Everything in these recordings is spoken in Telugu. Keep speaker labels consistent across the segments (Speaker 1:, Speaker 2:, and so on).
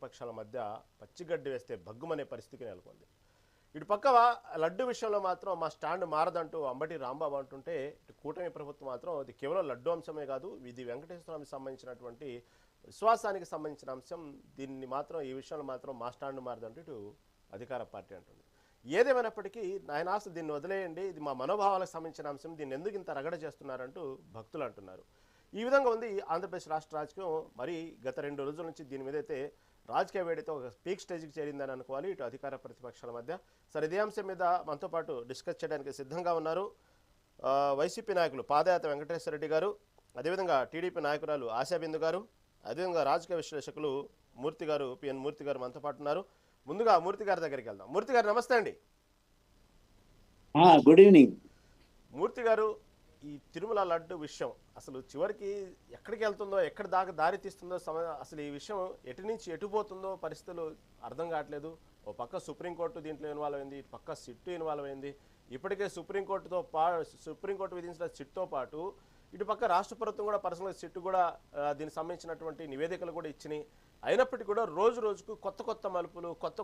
Speaker 1: ప్రతిపక్షాల మధ్య పచ్చిగడ్డి వేస్తే భగ్గుమనే పరిస్థితి నెలకొంది. ఇటు పక్క లడ్డు విషయంలో మాత్రం మా స్టాండ్ మారదంటూ అంబటి రాంబాబు అంటుంటే, ఇటు కూటమి ప్రభుత్వం మాత్రం ఇది కేవలం లడ్డు అంశమే కాదు, ఇది వెంకటేశ్వర స్వామికి సంబంధించినటువంటి విశ్వాసానికి సంబంధించిన అంశం, దీన్ని మాత్రం ఈ విషయంలో మాత్రం మా స్టాండ్ మారదంటూ ఇటు అధికార పార్టీ అంటుంది. ఏదేమైనప్పటికీ నాయనాస్త దీన్ని వదిలేయండి, ఇది మా మనోభావాలకు సంబంధించిన అంశం, దీన్ని ఎందుకు ఇంత రగడ చేస్తున్నారంటూ భక్తులు అంటున్నారు. ఈ విధంగా ఉంది ఆంధ్రప్రదేశ్ రాష్ట్ర రాజకీయం. మరి గత 2 రోజుల నుంచి దీని మీద అయితే రాజకీయ వేడితో ఒక పీక్ స్టేజ్కి చేరిందని అనుకోవాలి ఇటు అధికార ప్రతిపక్షాల మధ్య. సరే, ఇదే అంశం మీద మనతో పాటు డిస్కస్ చేయడానికి సిద్ధంగా ఉన్నారు వైసీపీ నాయకులు పాదయాత్ర వెంకటేశ్వర రెడ్డి గారు, అదేవిధంగా టీడీపీ నాయకురాలు ఆశాబిందు గారు, అదేవిధంగా రాజకీయ విశ్లేషకులు మూర్తి గారు, పిఎన్ మూర్తి గారు మనతో పాటు ఉన్నారు. ముందుగా మూర్తి గారి దగ్గరికి వెళ్దాం. మూర్తి గారు నమస్తే అండి.
Speaker 2: Good evening.
Speaker 1: మూర్తి గారు, ఈ తిరుమల లడ్డు విషయం అసలు చివరికి ఎక్కడికి వెళ్తుందో, ఎక్కడి దాకా దారి తీస్తుందో, అసలు ఈ విషయం ఎటు నుంచి ఎటు పోతుందో పరిస్థితులు అర్థం కావట్లేదు. ఓ పక్క సుప్రీంకోర్టు దీంట్లో ఇన్వాల్వ్ అయింది, ఇటు పక్క సిట్టు ఇన్వాల్వ్ అయింది. ఇప్పటికే సుప్రీంకోర్టు విధించిన సిట్తో పాటు ఇటు పక్క రాష్ట్ర ప్రభుత్వం కూడా పర్సనల్ సిట్టు కూడా దీనికి సంబంధించినటువంటి నివేదికలు కూడా ఇచ్చినాయి. అయినప్పటికీ కూడా రోజు రోజుకు కొత్త మలుపులు, కొత్త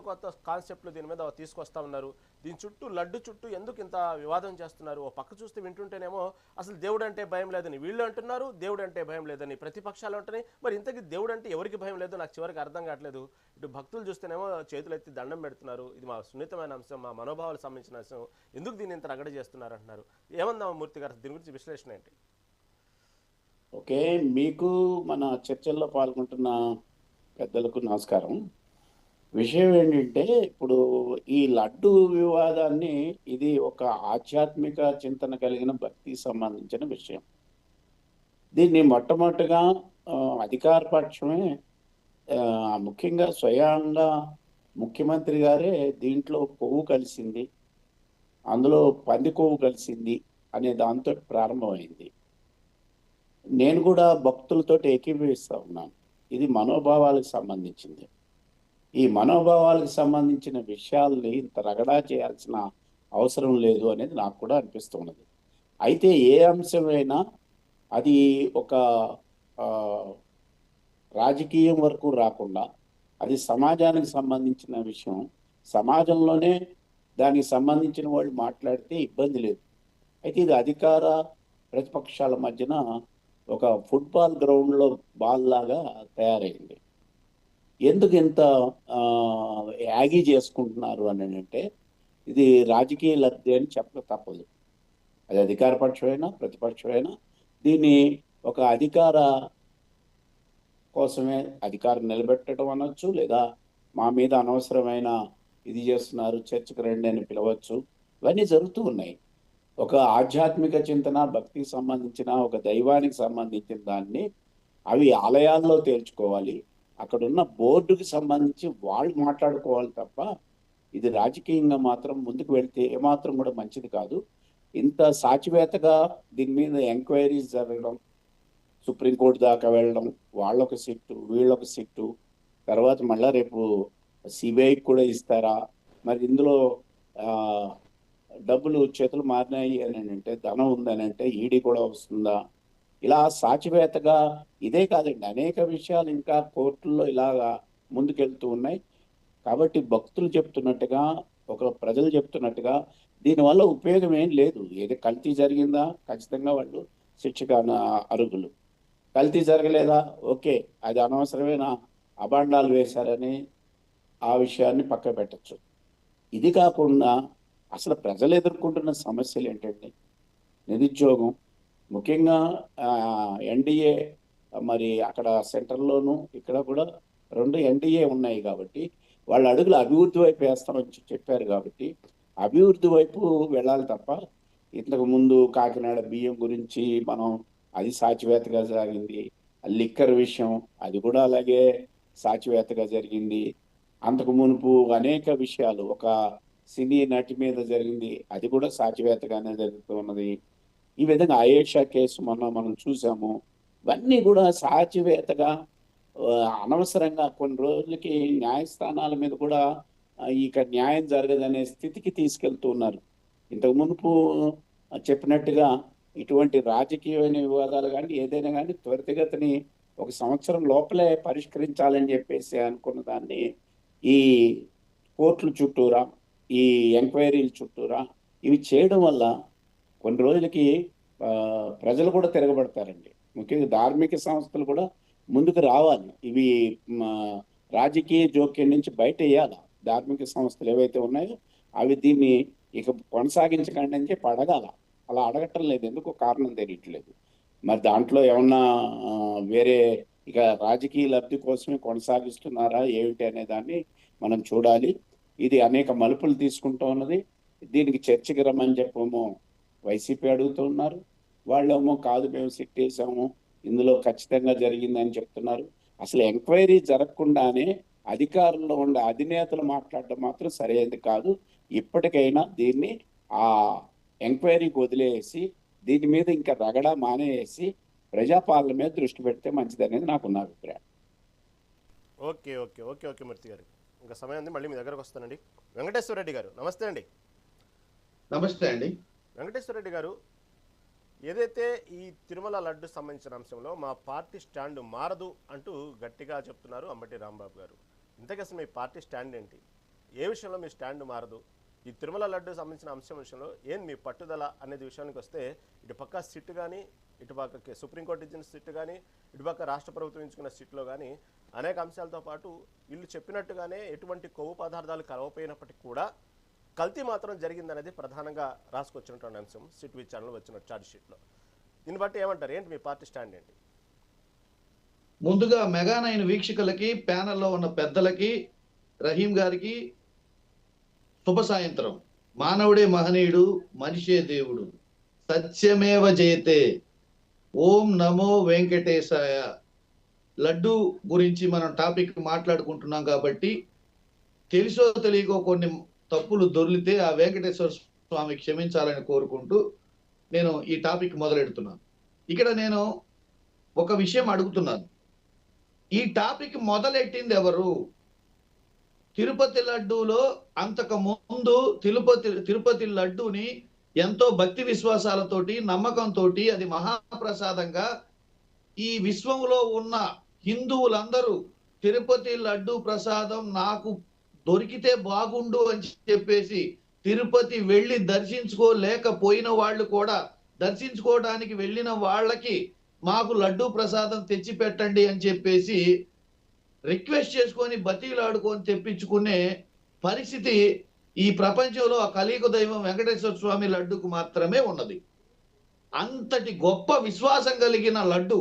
Speaker 1: కాన్సెప్ట్లు దీని మీద తీసుకొస్తా ఉన్నారు. దీని చుట్టూ లడ్డు చుట్టూ ఎందుకు ఇంత వివాదం చేస్తున్నారు? ఓ పక్క చూస్తే వింటుంటేనేమో అసలు దేవుడు అంటే భయం లేదని వీళ్ళు అంటున్నారు, దేవుడు అంటే భయం లేదని ప్రతిపక్షాలు అంటున్నాయి. మరి ఇంతకీ దేవుడు అంటే ఎవరికి భయం లేదు నాకు చివరికి అర్థం కావట్లేదు. ఇటు భక్తులు చూస్తేనేమో చేతులు ఎత్తి దండం పెడుతున్నారు, ఇది మా సున్నితమైన అంశం, మా మనోభావాలకు సంబంధించిన అంశం, ఎందుకు దీన్ని ఇంత రగడ చేస్తున్నారు అంటున్నారు. ఏమన్నా మూర్తి గారు దీని గురించి విశ్లేషణ ఏంటి?
Speaker 2: ఓకే, మీకు మన చర్చల్లో పాల్గొంటున్న పెద్దలకు నమస్కారం. విషయం ఏంటంటే, ఇప్పుడు ఈ లడ్డు వివాదాన్ని ఇది ఒక ఆధ్యాత్మిక చింతన కలిగిన భక్తికి సంబంధించిన విషయం. దీన్ని మొట్టమొదటిగా అధికార పక్షమే, ముఖ్యంగా స్వయంగా ముఖ్యమంత్రి గారే దీంట్లో కొవ్వు కలిసింది, అందులో పంది కొవ్వు కలిసింది అనే దాంతో ప్రారంభమైంది. నేను కూడా భక్తులతో ఏకీభవిస్తూ ఉన్నాను. ఇది మనోభావాలకు సంబంధించింది. ఈ మనోభావాలకు సంబంధించిన విషయాల్ని ఇంత రగడా చేయాల్సిన అవసరం లేదు అనేది నాకు కూడా అనిపిస్తున్నది. అయితే ఏ అంశమైనా అది ఒక రాజకీయం వరకు రాకుండా అది సమాజానికి సంబంధించిన విషయం, సమాజంలోనే దానికి సంబంధించిన వాళ్ళు మాట్లాడితే ఇబ్బంది లేదు. అయితే ఇది అధికార ప్రతిపక్షాల మధ్యన ఒక ఫుట్బాల్ గ్రౌండ్లో బాల్ లాగా తయారైంది. ఎందుకు ఇంత యాగి చేసుకుంటున్నారు అని అంటే, ఇది రాజకీయ లబ్ధి అని చెప్పక తప్పదు. అది అధికార పక్షమైనా ప్రతిపక్షమైనా దీన్ని ఒక అధికార కోసమే, అధికారం నిలబెట్టడం అనొచ్చు, లేదా మా మీద అనవసరమైన ఇది చేస్తున్నారు చర్చకు రండి అని పిలవచ్చు. ఇవన్నీ జరుగుతూ ఉన్నాయి. ఒక ఆధ్యాత్మిక చింతన, భక్తికి సంబంధించిన, ఒక దైవానికి సంబంధించిన దాన్ని అవి ఆలయాల్లో తేల్చుకోవాలి, అక్కడున్న బోర్డుకి సంబంధించి వాళ్ళు మాట్లాడుకోవాలి తప్ప ఇది రాజకీయంగా మాత్రం ముందుకు వెళితే ఏమాత్రం కూడా మంచిది కాదు. ఇంత సాచివేతగా దీని మీద ఎంక్వైరీస్ జరగడం, సుప్రీంకోర్టు దాకా వెళ్ళడం, వాళ్ళొక సిట్టు వీళ్ళొక సిట్టు, తర్వాత మళ్ళా రేపు సిబిఐకి కూడా ఇస్తారా, మరి ఇందులో డబ్బులు చేతులు మారినాయి అని అంటే, ధనం ఉందని అంటే ఈడీ కూడా వస్తుందా, ఇలా సాచివేతగా ఇదే కాదండి అనేక విషయాలు ఇంకా కోర్టుల్లో ఇలాగా ముందుకెళ్తూ ఉన్నాయి. కాబట్టి భక్తులు చెప్తున్నట్టుగా, ఒక ప్రజలు చెప్తున్నట్టుగా దీనివల్ల ఉపయోగం ఏం లేదు. ఏది కల్తీ జరిగిందా ఖచ్చితంగా వాళ్ళు శిక్షకు అర్హులు, కల్తీ జరగలేదా ఓకే, అది అనవసరమైన అభాండాలు వేశారని ఆ విషయాన్ని పక్క పెట్టచ్చు. ఇది కాకుండా అసలు ప్రజలు ఎదుర్కొంటున్న సమస్యలు ఏంటంటే, నిరుద్యోగం, ముఖ్యంగా ఎన్డీఏ, మరి అక్కడ సెంట్రల్లోనూ ఇక్కడ కూడా 2 ఎన్డీఏ ఉన్నాయి కాబట్టి వాళ్ళ అడుగులు అభివృద్ధి వైపు వేస్తామని చెప్పారు. కాబట్టి అభివృద్ధి వైపు వెళ్ళాలి తప్ప, ఇంతకు ముందు కాకినాడ బియ్యం గురించి మనం అది సాచివేతగా జరిగింది, లిక్కర్ విషయం అది కూడా అలాగే సాచివేతగా జరిగింది. అంతకు మునుపు అనేక విషయాలు, ఒక సినీ నటి మీద జరిగింది, అది కూడా సాచివేతగానే జరుగుతూ ఉన్నది. ఈ విధంగా ఆయేషా కేసు మనం చూసాము. ఇవన్నీ కూడా సాచివేతగా అనవసరంగా కొన్ని రోజులకి న్యాయస్థానాల మీద కూడా ఇక న్యాయం జరగదనే స్థితికి తీసుకెళ్తూ ఉన్నారు. ఇంతకు మునుపు చెప్పినట్టుగా ఇటువంటి రాజకీయమైన వివాదాలు కానీ ఏదైనా కానీ త్వరితగతిని ఒక సంవత్సరం లోపలే పరిష్కరించాలని చెప్పేసి అనుకున్న దాన్ని ఈ కోర్టుల చుట్టూరా, ఈ ఎంక్వైరీల చుట్టూరా ఇవి చేయడం వల్ల కొన్ని రోజులకి ప్రజలు కూడా తిరగబడతారండి. ముఖ్యంగా ధార్మిక సంస్థలు కూడా ముందుకు రావాలి. ఇవి రాజకీయ జోక్యం నుంచి బయట వేయాలి. ధార్మిక సంస్థలు ఏవైతే ఉన్నాయో అవి దీన్ని ఇక కొనసాగించకండి అని చెప్పి అడగాల. అలా అడగటం లేదు, ఎందుకు కారణం తెలియట్లేదు. మరి దాంట్లో ఏమన్నా వేరే ఇక రాజకీయ లబ్ధి కోసమే కొనసాగిస్తున్నారా ఏమిటి అనే దాన్ని మనం చూడాలి. ఇది అనేక మలుపులు తీసుకుంటూ ఉన్నది. దీనికి చర్చకి రమ్మని చెప్పేమో వైసీపీ అడుగుతున్నారు, వాళ్ళేమో కాదు మేము సిట్ వేసాము, ఇందులో ఖచ్చితంగా జరిగిందని చెప్తున్నారు. అసలు ఎంక్వైరీ జరగకుండానే అధికారంలో ఉండే అధినేతలు మాట్లాడడం మాత్రం సరైనది కాదు. ఇప్పటికైనా దీన్ని ఆ ఎంక్వైరీకి వదిలేసి దీని మీద ఇంకా రగడ మానేసి ప్రజాపాలన మీద దృష్టి పెడితే మంచిది అనేది నాకున్న అభిప్రాయం.
Speaker 1: ఓకే ఓకే ఓకే ఓకే మూర్తి గారు, ఇంకా సమయం ఉంది, మళ్ళీ మీ దగ్గరకు వస్తానండి. వెంకటేశ్వర రెడ్డి గారు నమస్తే అండి.
Speaker 3: నమస్తే అండి.
Speaker 1: వెంకటేశ్వర రెడ్డి గారు, ఏదైతే ఈ తిరుమల లడ్డు సంబంధించిన అంశంలో మా పార్టీ స్టాండ్ మారదు అంటూ గట్టిగా చెప్తున్నారు అంబటి రాంబాబు గారు, ఇంతకీ అసలు మీ పార్టీ స్టాండ్ ఏంటి? ఏ విషయంలో మీ స్టాండ్ మారదు? ఈ తిరుమల లడ్డు సంబంధించిన అంశం విషయంలో ఏం మీ పట్టుదల అనేది విషయానికి వస్తే, ఇటు పక్క సిట్ కానీ, ఇటు పక్క సుప్రీంకోర్టు ఇచ్చిన సిట్ కానీ, ఇటు పక్క రాష్ట్ర ప్రభుత్వం ఇచ్చుకున్న సిట్లో కానీ అనేక అంశాలతో పాటు వీళ్ళు చెప్పినట్టుగానే ఎటువంటి కొవ్వు పదార్థాలు కలవపోయినప్పటికీ కూడా కల్తీ మాత్రం జరిగిందనేది ప్రధానంగా రాసుకొచ్చినటువంటి అంశం సిట్ విచారణలో వచ్చిన ఛార్జ్ షీట్లో. దీన్ని బట్టి ఏమంటారు, ఏంటి మీ పార్టీ స్టాండ్ ఏంటి?
Speaker 3: ముందుగా మెగా9 వీక్షకులకి, ప్యానెల్లో ఉన్న పెద్దలకి, రహీం గారికి శుభ సాయంత్రం. మానవుడే మహనీయుడు, మనిషే దేవుడు, సత్యమేవ జయతే, ఓం నమో వెంకటేశాయ. లడ్డు గురించి మనం టాపిక్ మాట్లాడుకుంటున్నాం కాబట్టి తెలుసో తెలియకో కొన్ని తప్పులు దొర్లితే ఆ వెంకటేశ్వర స్వామి క్షమించాలని కోరుకుంటూ నేను ఈ టాపిక్ మొదలెడుతున్నాను. ఇక్కడ నేను ఒక విషయం అడుగుతున్నాను, ఈ టాపిక్ మొదలెట్టింది ఎవరు? తిరుపతి లడ్డూలో అంతకు ముందు తిరుపతి లడ్డూని ఎంతో భక్తి విశ్వాసాలతోటి, నమ్మకంతో అది మహాప్రసాదంగా ఈ విశ్వంలో ఉన్న హిందువులందరూ తిరుపతి లడ్డు ప్రసాదం నాకు దొరికితే బాగుండు అని చెప్పేసి తిరుపతి వెళ్ళి దర్శించుకోలేకపోయిన వాళ్ళు కూడా దర్శించుకోవడానికి వెళ్ళిన వాళ్ళకి మాకు లడ్డు ప్రసాదం తెచ్చి పెట్టండి అని చెప్పేసి రిక్వెస్ట్ చేసుకొని బతిలాడుకొని తెప్పించుకునే పరిస్థితి ఈ ప్రపంచంలో ఆ కలియుగ దైవం వెంకటేశ్వర స్వామి లడ్డుకు మాత్రమే ఉన్నది. అంతటి గొప్ప విశ్వాసం కలిగిన లడ్డు,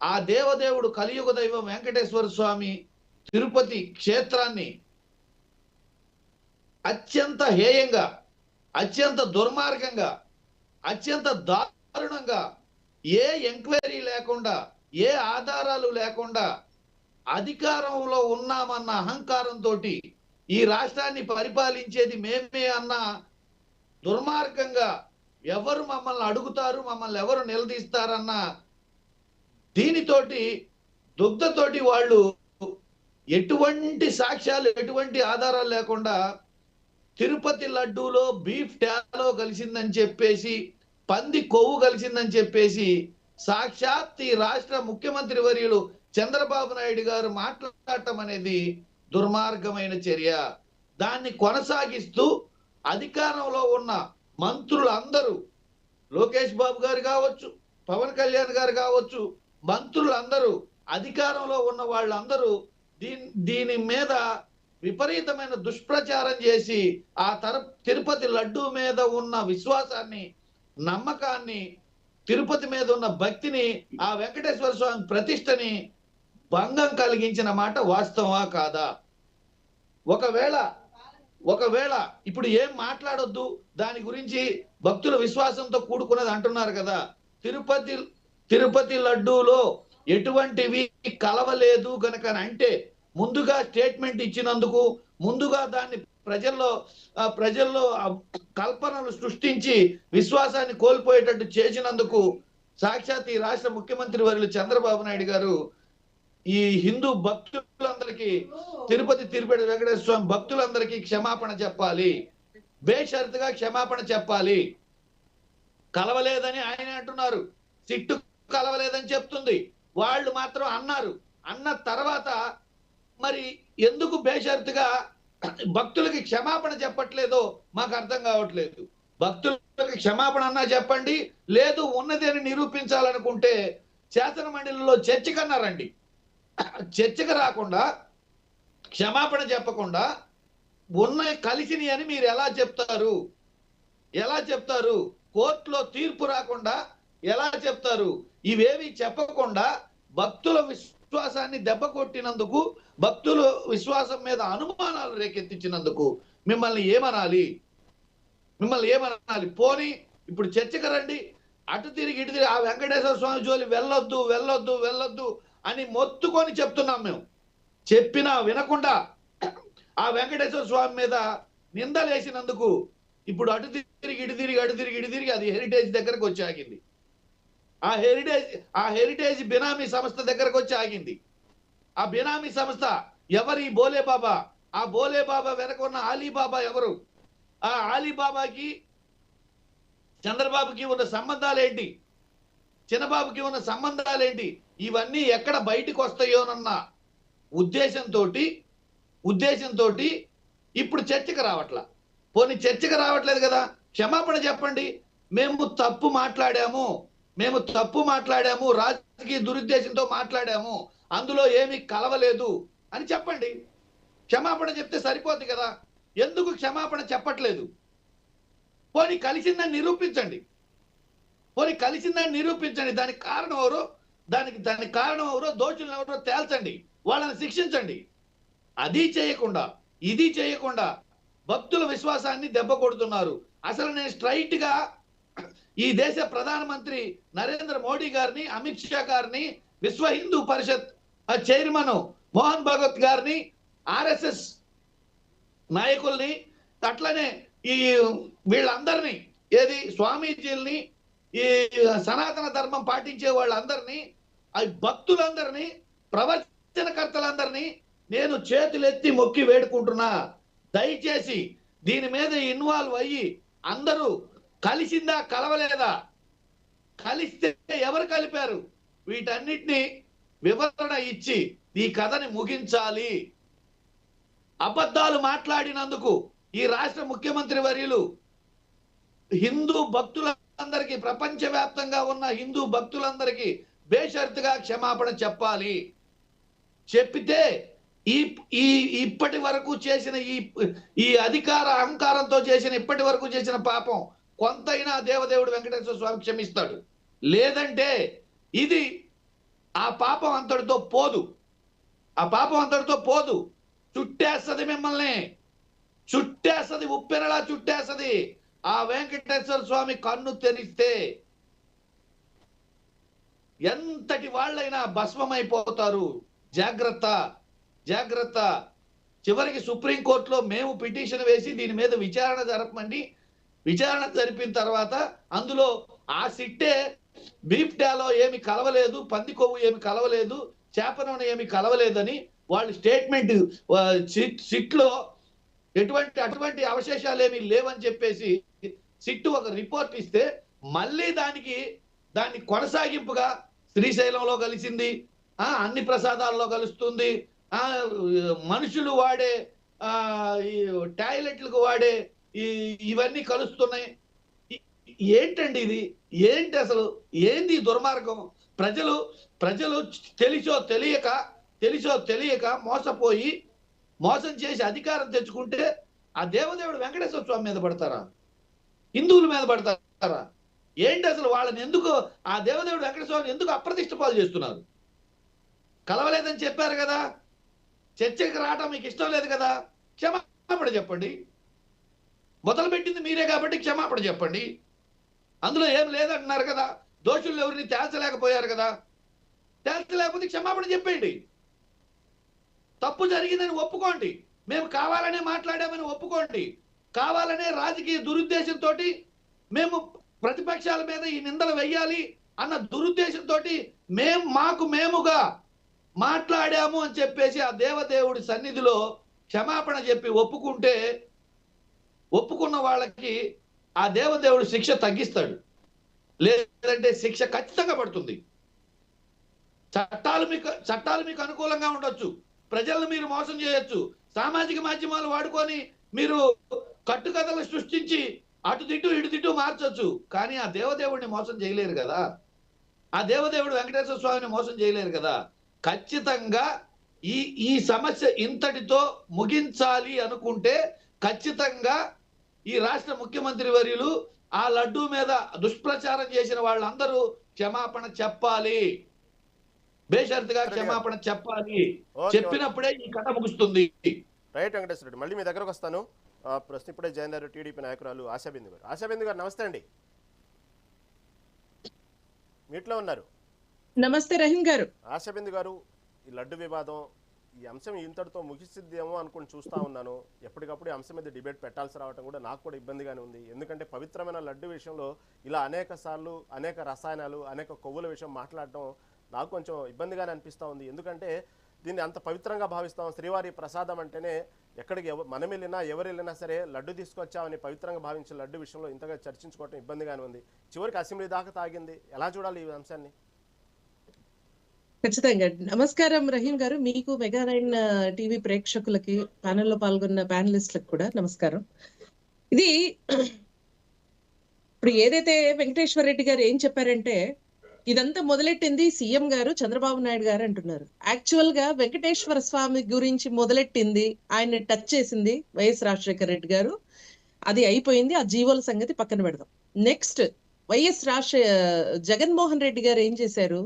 Speaker 3: ఆ దేవదేవుడు కలియుగ దైవం వెంకటేశ్వర స్వామి తిరుపతి క్షేత్రాన్ని అత్యంత హేయంగా, అత్యంత దుర్మార్గంగా, అత్యంత దారుణంగా, ఏ ఎంక్వైరీ లేకుండా, ఏ ఆధారాలు లేకుండా అధికారంలో ఉన్నామన్న అహంకారంతో ఈ రాష్ట్రాన్ని పరిపాలించేది మేమే అన్న దుర్మార్గంగా, ఎవరు మమ్మల్ని అడుగుతారు, మమ్మల్ని ఎవరు నిలదీస్తారన్న దీనితోటి దుగ్ధతోటి వాళ్ళు ఎటువంటి సాక్ష్యాలు, ఎటువంటి ఆధారాలు లేకుండా తిరుపతి లడ్డూలో బీఫ్ టాలో కలిసిందని చెప్పేసి, పంది కొవ్వు కలిసిందని చెప్పేసి సాక్షాత్ ఈ రాష్ట్ర ముఖ్యమంత్రి వర్యులు చంద్రబాబు నాయుడు గారు మాట్లాడటం అనేది దుర్మార్గమైన చర్య. దాన్ని కొనసాగిస్తూ అధికారంలో ఉన్న మంత్రులందరూ, లోకేష్ బాబు గారు కావచ్చు, పవన్ కళ్యాణ్ గారు కావచ్చు, మంత్రులందరూ, అధికారంలో ఉన్న వాళ్ళందరూ దీని మీద విపరీతమైన దుష్ప్రచారం చేసి ఆ తిరుపతి లడ్డు మీద ఉన్న విశ్వాసాన్ని, నమ్మకాన్ని, తిరుపతి మీద ఉన్న భక్తిని, ఆ వెంకటేశ్వర స్వామి ప్రతిష్టని భంగం కలిగించిన మాట వాస్తవా కాదా? ఒకవేళ ఇప్పుడు ఏం మాట్లాడొద్దు, దాని గురించి భక్తుల విశ్వాసంతో కూడుకున్నది అంటున్నారు కదా. తిరుపతి లడ్డూలో ఎటువంటివి కలవలేదు గనక అంటే ముందుగా స్టేట్మెంట్ ఇచ్చినందుకు, ముందుగా దాన్ని ప్రజల్లో కల్పనలు సృష్టించి విశ్వాసాన్ని కోల్పోయేటట్టు చేసినందుకు సాక్షాత్ ఈ రాష్ట్ర ముఖ్యమంత్రి వర్యులు చంద్రబాబు నాయుడు గారు ఈ హిందూ భక్తులందరికీ, తిరుపతి వెంకటేశ్వర స్వామి భక్తులందరికీ క్షమాపణ చెప్పాలి, బేషరతుగా క్షమాపణ చెప్పాలి. కలవలేదని ఆయన అంటున్నారు, సిట్టు కలవలేదని చెప్తుంది. వాళ్ళు మాత్రం అన్నారు. అన్న తర్వాత మరి ఎందుకు బేషరతుగా భక్తులకి క్షమాపణ చెప్పట్లేదో మాకు అర్థం కావట్లేదు. భక్తులకి క్షమాపణ అన్నా చెప్పండి, లేదు ఉన్నది అని నిరూపించాలనుకుంటే శాసన మండలిలో చర్చకన్నారండి. చర్చకు రాకుండా క్షమాపణ చెప్పకుండా ఉన్న కలిసిని అని మీరు ఎలా చెప్తారు? ఎలా చెప్తారు? కోర్టులో తీర్పు రాకుండా ఎలా చెప్తారు? ఇవేవి చెప్పకుండా భక్తుల విశ్వాసాన్ని దెబ్బ కొట్టినందుకు, భక్తుల విశ్వాసం మీద అనుమానాలు రేకెత్తించినందుకు మిమ్మల్ని ఏమనాలి? మిమ్మల్ని ఏమనాలి? పోనీ ఇప్పుడు చర్చకు రండి, అటు తిరిగి ఇటు తిరిగి ఆ వెంకటేశ్వర స్వామి జోలి వెళ్ళొద్దు వెళ్ళొద్దు వెళ్ళొద్దు అని మొత్తుకొని చెప్తున్నాం మేము. చెప్పినా వినకుండా ఆ వెంకటేశ్వర స్వామి మీద నిందలేసినందుకు ఇప్పుడు అటు తిరిగి ఇటు తిరిగి అటు తిరిగి ఇటు తిరిగి అది హెరిటేజ్ దగ్గరకు వచ్చి ఆగింది. ఆ హెరిటేజ్ బినామీ సంస్థ దగ్గరకు వచ్చి ఆగింది. ఆ బినామీ సంస్థ ఎవరి? బోలే బాబా. ఆ బోలే బాబా వెనక ఉన్న ఆలీబాబా ఎవరు? ఆ ఆలీబాబాకి చంద్రబాబుకి ఉన్న సంబంధాలు ఏంటి? చిన్నబాబుకి ఉన్న సంబంధాలు ఏంటి? ఇవన్నీ ఎక్కడ బయటకు వస్తాయోనన్న ఉద్దేశంతో ఇప్పుడు చర్చకు రావట్లా. పోనీ చర్చకు రావట్లేదు కదా, క్షమాపణ చెప్పండి. మేము తప్పు మాట్లాడాము, రాజకీయ దురుద్దేశంతో మాట్లాడాము, అందులో ఏమీ కలవలేదు అని చెప్పండి. క్షమాపణ చెప్తే సరిపోద్ది కదా. ఎందుకు క్షమాపణ చెప్పట్లేదు? పోనీ కలిసిందని నిరూపించండి. దానికి కారణం ఎవరో దోషులను ఎవరో తేల్చండి, వాళ్ళని శిక్షించండి. అది చేయకుండా ఇది చేయకుండా భక్తుల విశ్వాసాన్ని దెబ్బ కొడుతున్నారు. అసలు నేను స్ట్రైట్ గా ఈ దేశ ప్రధానమంత్రి నరేంద్ర మోడీ గారిని, అమిత్ షా గారిని, విశ్వ హిందూ పరిషత్ చైర్మన్ మోహన్ భగవత్ గారిని, ఆర్ఎస్ఎస్ నాయకుల్ని, అట్లనే ఈ వీళ్ళందరినీ, ఏది స్వామీజీల్ని, ఈ సనాతన ధర్మం పాటించే వాళ్ళందరినీ, ఆ భక్తులందరినీ, ప్రవచనకర్తలందరినీ నేను చేతులెత్తి మొక్కి వేడుకుంటున్నా. దయచేసి దీని మీద ఇన్వాల్వ్ అయ్యి అందరూ కలిసిందా కలవలేదా, కలిస్తే ఎవరు కలిపారు, వీటన్నిటిని వివరణ ఇచ్చి ఈ కథని ముగించాలి. అబద్ధాలు మాట్లాడినందుకు ఈ రాష్ట్ర ముఖ్యమంత్రి వర్యులు హిందూ భక్తులందరికీ, ప్రపంచవ్యాప్తంగా ఉన్న హిందూ భక్తులందరికీ బేషరతుగా క్షమాపణ చెప్పాలి. చెప్పితే ఇప్పటి వరకు చేసిన ఈ అధికార అహంకారంతో చేసిన ఇప్పటి వరకు చేసిన పాపం కొంతైనా దేవదేవుడు వెంకటేశ్వర స్వామి క్షమిస్తాడు. లేదంటే ఇది ఆ పాపం అంతటితో పోదు. చుట్టేస్తది, మిమ్మల్ని చుట్టేస్తది, ఉప్పెనలా చుట్టేస్తది. ఆ వెంకటేశ్వర స్వామి కన్ను తెరిస్తే ఎంతటి వాళ్ళైనా భస్మమైపోతారు. జాగ్రత్త. చివరికి సుప్రీంకోర్టులో మేము పిటిషన్ వేసి దీని మీద విచారణ జరపమండి. విచారణ జరిపిన తర్వాత అందులో ఆ సిట్టే బీఫ్టాలో ఏమి కలవలేదు, పంది కొవ్వు ఏమి కలవలేదు, చేప నూనె ఏమి కలవలేదని వాళ్ళు స్టేట్మెంట్ సిట్లో అటువంటి అవశేషాలు ఏమి లేవని చెప్పేసి సిట్టు ఒక రిపోర్ట్ ఇస్తే, మళ్ళీ దాన్ని కొనసాగింపుగా శ్రీశైలంలో కలిసింది, అన్ని ప్రసాదాల్లో కలుస్తుంది, మనుషులు వాడే టాయిలెట్లకు వాడే ఇవన్నీ కలుస్తున్నాయి. ఏంటండి ఇది? ఏంటి అసలు? ఏంది దుర్మార్గం? ప్రజలు తెలిసో తెలియక మోసపోయి మోసం చేసి అధికారం తెచ్చుకుంటే ఆ దేవదేవుడు వెంకటేశ్వర స్వామి మీద పడతారా? హిందువుల మీద పడతారా? ఏంటి అసలు? వాళ్ళని ఎందుకు ఆ దేవదేవుడు వెంకటేశ్వర స్వామిని ఎందుకు అప్రతిష్ట పాలు చేస్తున్నారు? కలవలేదని చెప్పారు కదా, చర్చకి రావటం మీకు ఇష్టం లేదు కదా, క్షమాపణ చెప్పండి. మొదలుపెట్టింది మీరే కాబట్టి క్షమాపణ చెప్పండి. అందులో ఏం లేదంటున్నారు కదా, దోషులు ఎవరిని తేల్చలేకపోయారు కదా, తేల్చలేకపోతే క్షమాపణ చెప్పండి. తప్పు జరిగిందని ఒప్పుకోండి. మేము కావాలనే మాట్లాడామని ఒప్పుకోండి. కావాలనే రాజకీయ దురుద్దేశంతో మేము ప్రతిపక్షాల మీద ఈ నిందలు వెయ్యాలి అన్న దురుద్దేశంతో మేముగా మాట్లాడాము అని చెప్పేసి ఆ దేవదేవుడి సన్నిధిలో క్షమాపణ చెప్పి ఒప్పుకున్న వాళ్ళకి ఆ దేవదేవుడు శిక్ష తగ్గిస్తాడు. లేదంటే శిక్ష ఖచ్చితంగా పడుతుంది. చట్టాలు మీకు అనుకూలంగా ఉండొచ్చు, ప్రజలను మీరు మోసం చేయొచ్చు, సామాజిక మాధ్యమాలు వాడుకొని మీరు కట్టుకథలు సృష్టించి అటు తిట్టు ఇటు తిట్టు మార్చొచ్చు. కానీ ఆ దేవదేవుడిని మోసం చేయలేరు కదా, ఆ దేవదేవుడు వెంకటేశ్వర స్వామిని మోసం చేయలేరు కదా. ఖచ్చితంగా ఈ సమస్య ఇంతటితో ముగించాలి అనుకుంటే ఖచ్చితంగా ఈ రాష్ట్ర ముఖ్యమంత్రి వర్యులు ఆ లడ్డూ మీద దుష్ప్రచారం చేసిన వాళ్ళందరూ క్షమాపణ చెప్పాలి, బేషరతుగా క్షమాపణ చెప్పాలి. చెప్పినప్పుడే ఈ కథ ముగుస్తుంది.
Speaker 1: రైట్ వెంకటేశ్వర రెడ్డి, మళ్ళీ మీ దగ్గరకు వస్తాను. ప్రస్తుతం ఇప్పుడే జయనగర్ టీడీపీ నాయకురాలు ఆశాబిందు గారు. ఆశాబిందు గారు నమస్తే అండి, మీట్లో ఉన్నారు.
Speaker 4: నమస్తే రహీం గారు.
Speaker 1: ఆశాబిందు గారు, ఈ లడ్డు వివాదం, ఈ అంశం ఇంతటితో ముగిసిద్దేమో అనుకుని చూస్తూ ఉన్నాను. ఎప్పటికప్పుడు ఈ అంశం మీద డిబేట్ పెట్టాల్సి రావడం కూడా నాకు కూడా ఇబ్బందిగానే ఉంది. ఎందుకంటే పవిత్రమైన లడ్డు విషయంలో ఇలా అనేక సార్లు అనేక రసాయనాలు అనేక కొవ్వుల విషయం మాట్లాడటం నాకు కొంచెం ఇబ్బందిగానే అనిపిస్తూ ఉంది. ఎందుకంటే దీన్ని అంత పవిత్రంగా భావిస్తాం. శ్రీవారి ప్రసాదం అంటేనే ఎక్కడికి మనం వెళ్ళినా ఎవరు వెళ్ళినా సరే లడ్డు తీసుకొచ్చామని పవిత్రంగా భావించిన లడ్డు విషయంలో ఇంతగా చర్చించుకోవటం ఇబ్బందిగానే ఉంది. చివరికి అసెంబ్లీ దాకా తాగింది. ఎలా చూడాలి ఈ అంశాన్ని?
Speaker 4: ఖచ్చితంగా. నమస్కారం రహీం గారు, మీకు మెగా 9 టీవీ ప్రేక్షకులకి, ప్యానెల్లో పాల్గొన్న ప్యానలిస్టులకు కూడా నమస్కారం. ఇది ఇప్పుడు ఏదైతే వెంకటేశ్వర రెడ్డి గారు ఏం చెప్పారంటే, ఇదంతా మొదలెట్టింది సీఎం గారు చంద్రబాబు నాయుడు గారు అంటున్నారు. యాక్చువల్ గా వెంకటేశ్వర స్వామి గురించి మొదలెట్టింది, ఆయన టచ్ చేసింది వైఎస్ రాజశేఖర రెడ్డి గారు. అది అయిపోయింది, ఆ జీవోల సంగతి పక్కన పెడదాం. నెక్స్ట్ జగన్మోహన్ రెడ్డి గారు ఏం చేశారు,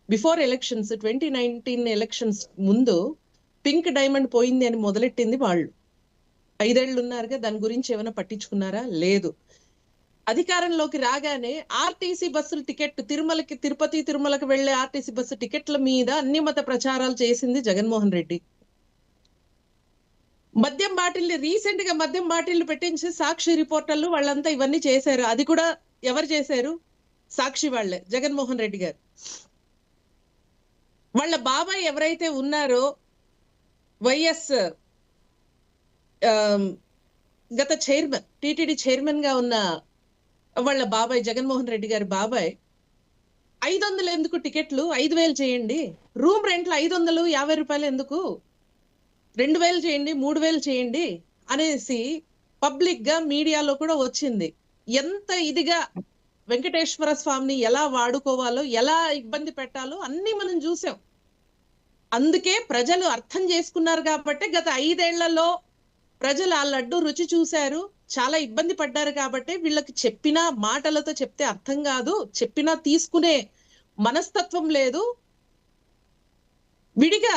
Speaker 4: బిఫోర్ ఎలక్షన్స్ 2019 ఎలక్షన్స్ ముందు పింక్ డైమండ్ పోయింది అని మొదలెట్టింది వాళ్ళు. 5 ఏళ్ళు ఉన్నారుగా, దాని గురించి ఏమైనా పట్టించుకున్నారా? లేదు. అధికారంలోకి రాగానే ఆర్టీసీ బస్సుల టికెట్, తిరుపతి తిరుమలకి వెళ్లే ఆర్టీసీ బస్సు టికెట్ల మీద అన్ని మత ప్రచారాలు చేసింది జగన్మోహన్ రెడ్డి. మద్యం బాటిల్, రీసెంట్ గా మద్యం బాటిల్ పెట్టించి సాక్షి రిపోర్టర్లు వాళ్ళంతా ఇవన్నీ చేశారు. అది కూడా ఎవరు చేశారు? సాక్షి వాళ్లే, జగన్మోహన్ రెడ్డి గారు. వాళ్ళ బాబాయ్ ఎవరైతే ఉన్నారో, వైఎస్ గత చైర్మన్, టిటిడి చైర్మన్ గా ఉన్న వాళ్ళ బాబాయ్, జగన్మోహన్ రెడ్డి గారి బాబాయ్, 500 ఎందుకు టికెట్లు, 5,000 చేయండి, రూమ్ రెంట్లు 550 రూపాయలు ఎందుకు, 2,000 చేయండి, 3,000 చేయండి అనేసి పబ్లిక్ గా మీడియాలో కూడా వచ్చింది. ఎంత ఇదిగా వెంకటేశ్వర స్వామిని ఎలా వాడుకోవాలో, ఎలా ఇబ్బంది పెట్టాలో అన్ని మనం చూసాం. అందుకే ప్రజలు అర్థం చేసుకున్నారు కాబట్టి గత 5 ఏళ్లలో ప్రజలు ఆ లడ్డు రుచి చూశారు, చాలా ఇబ్బంది పడ్డారు. కాబట్టి వీళ్ళకి చెప్పినా, మాటలతో చెప్తే అర్థం కాదు, చెప్పినా తీసుకునే మనస్తత్వం లేదు, విడిగా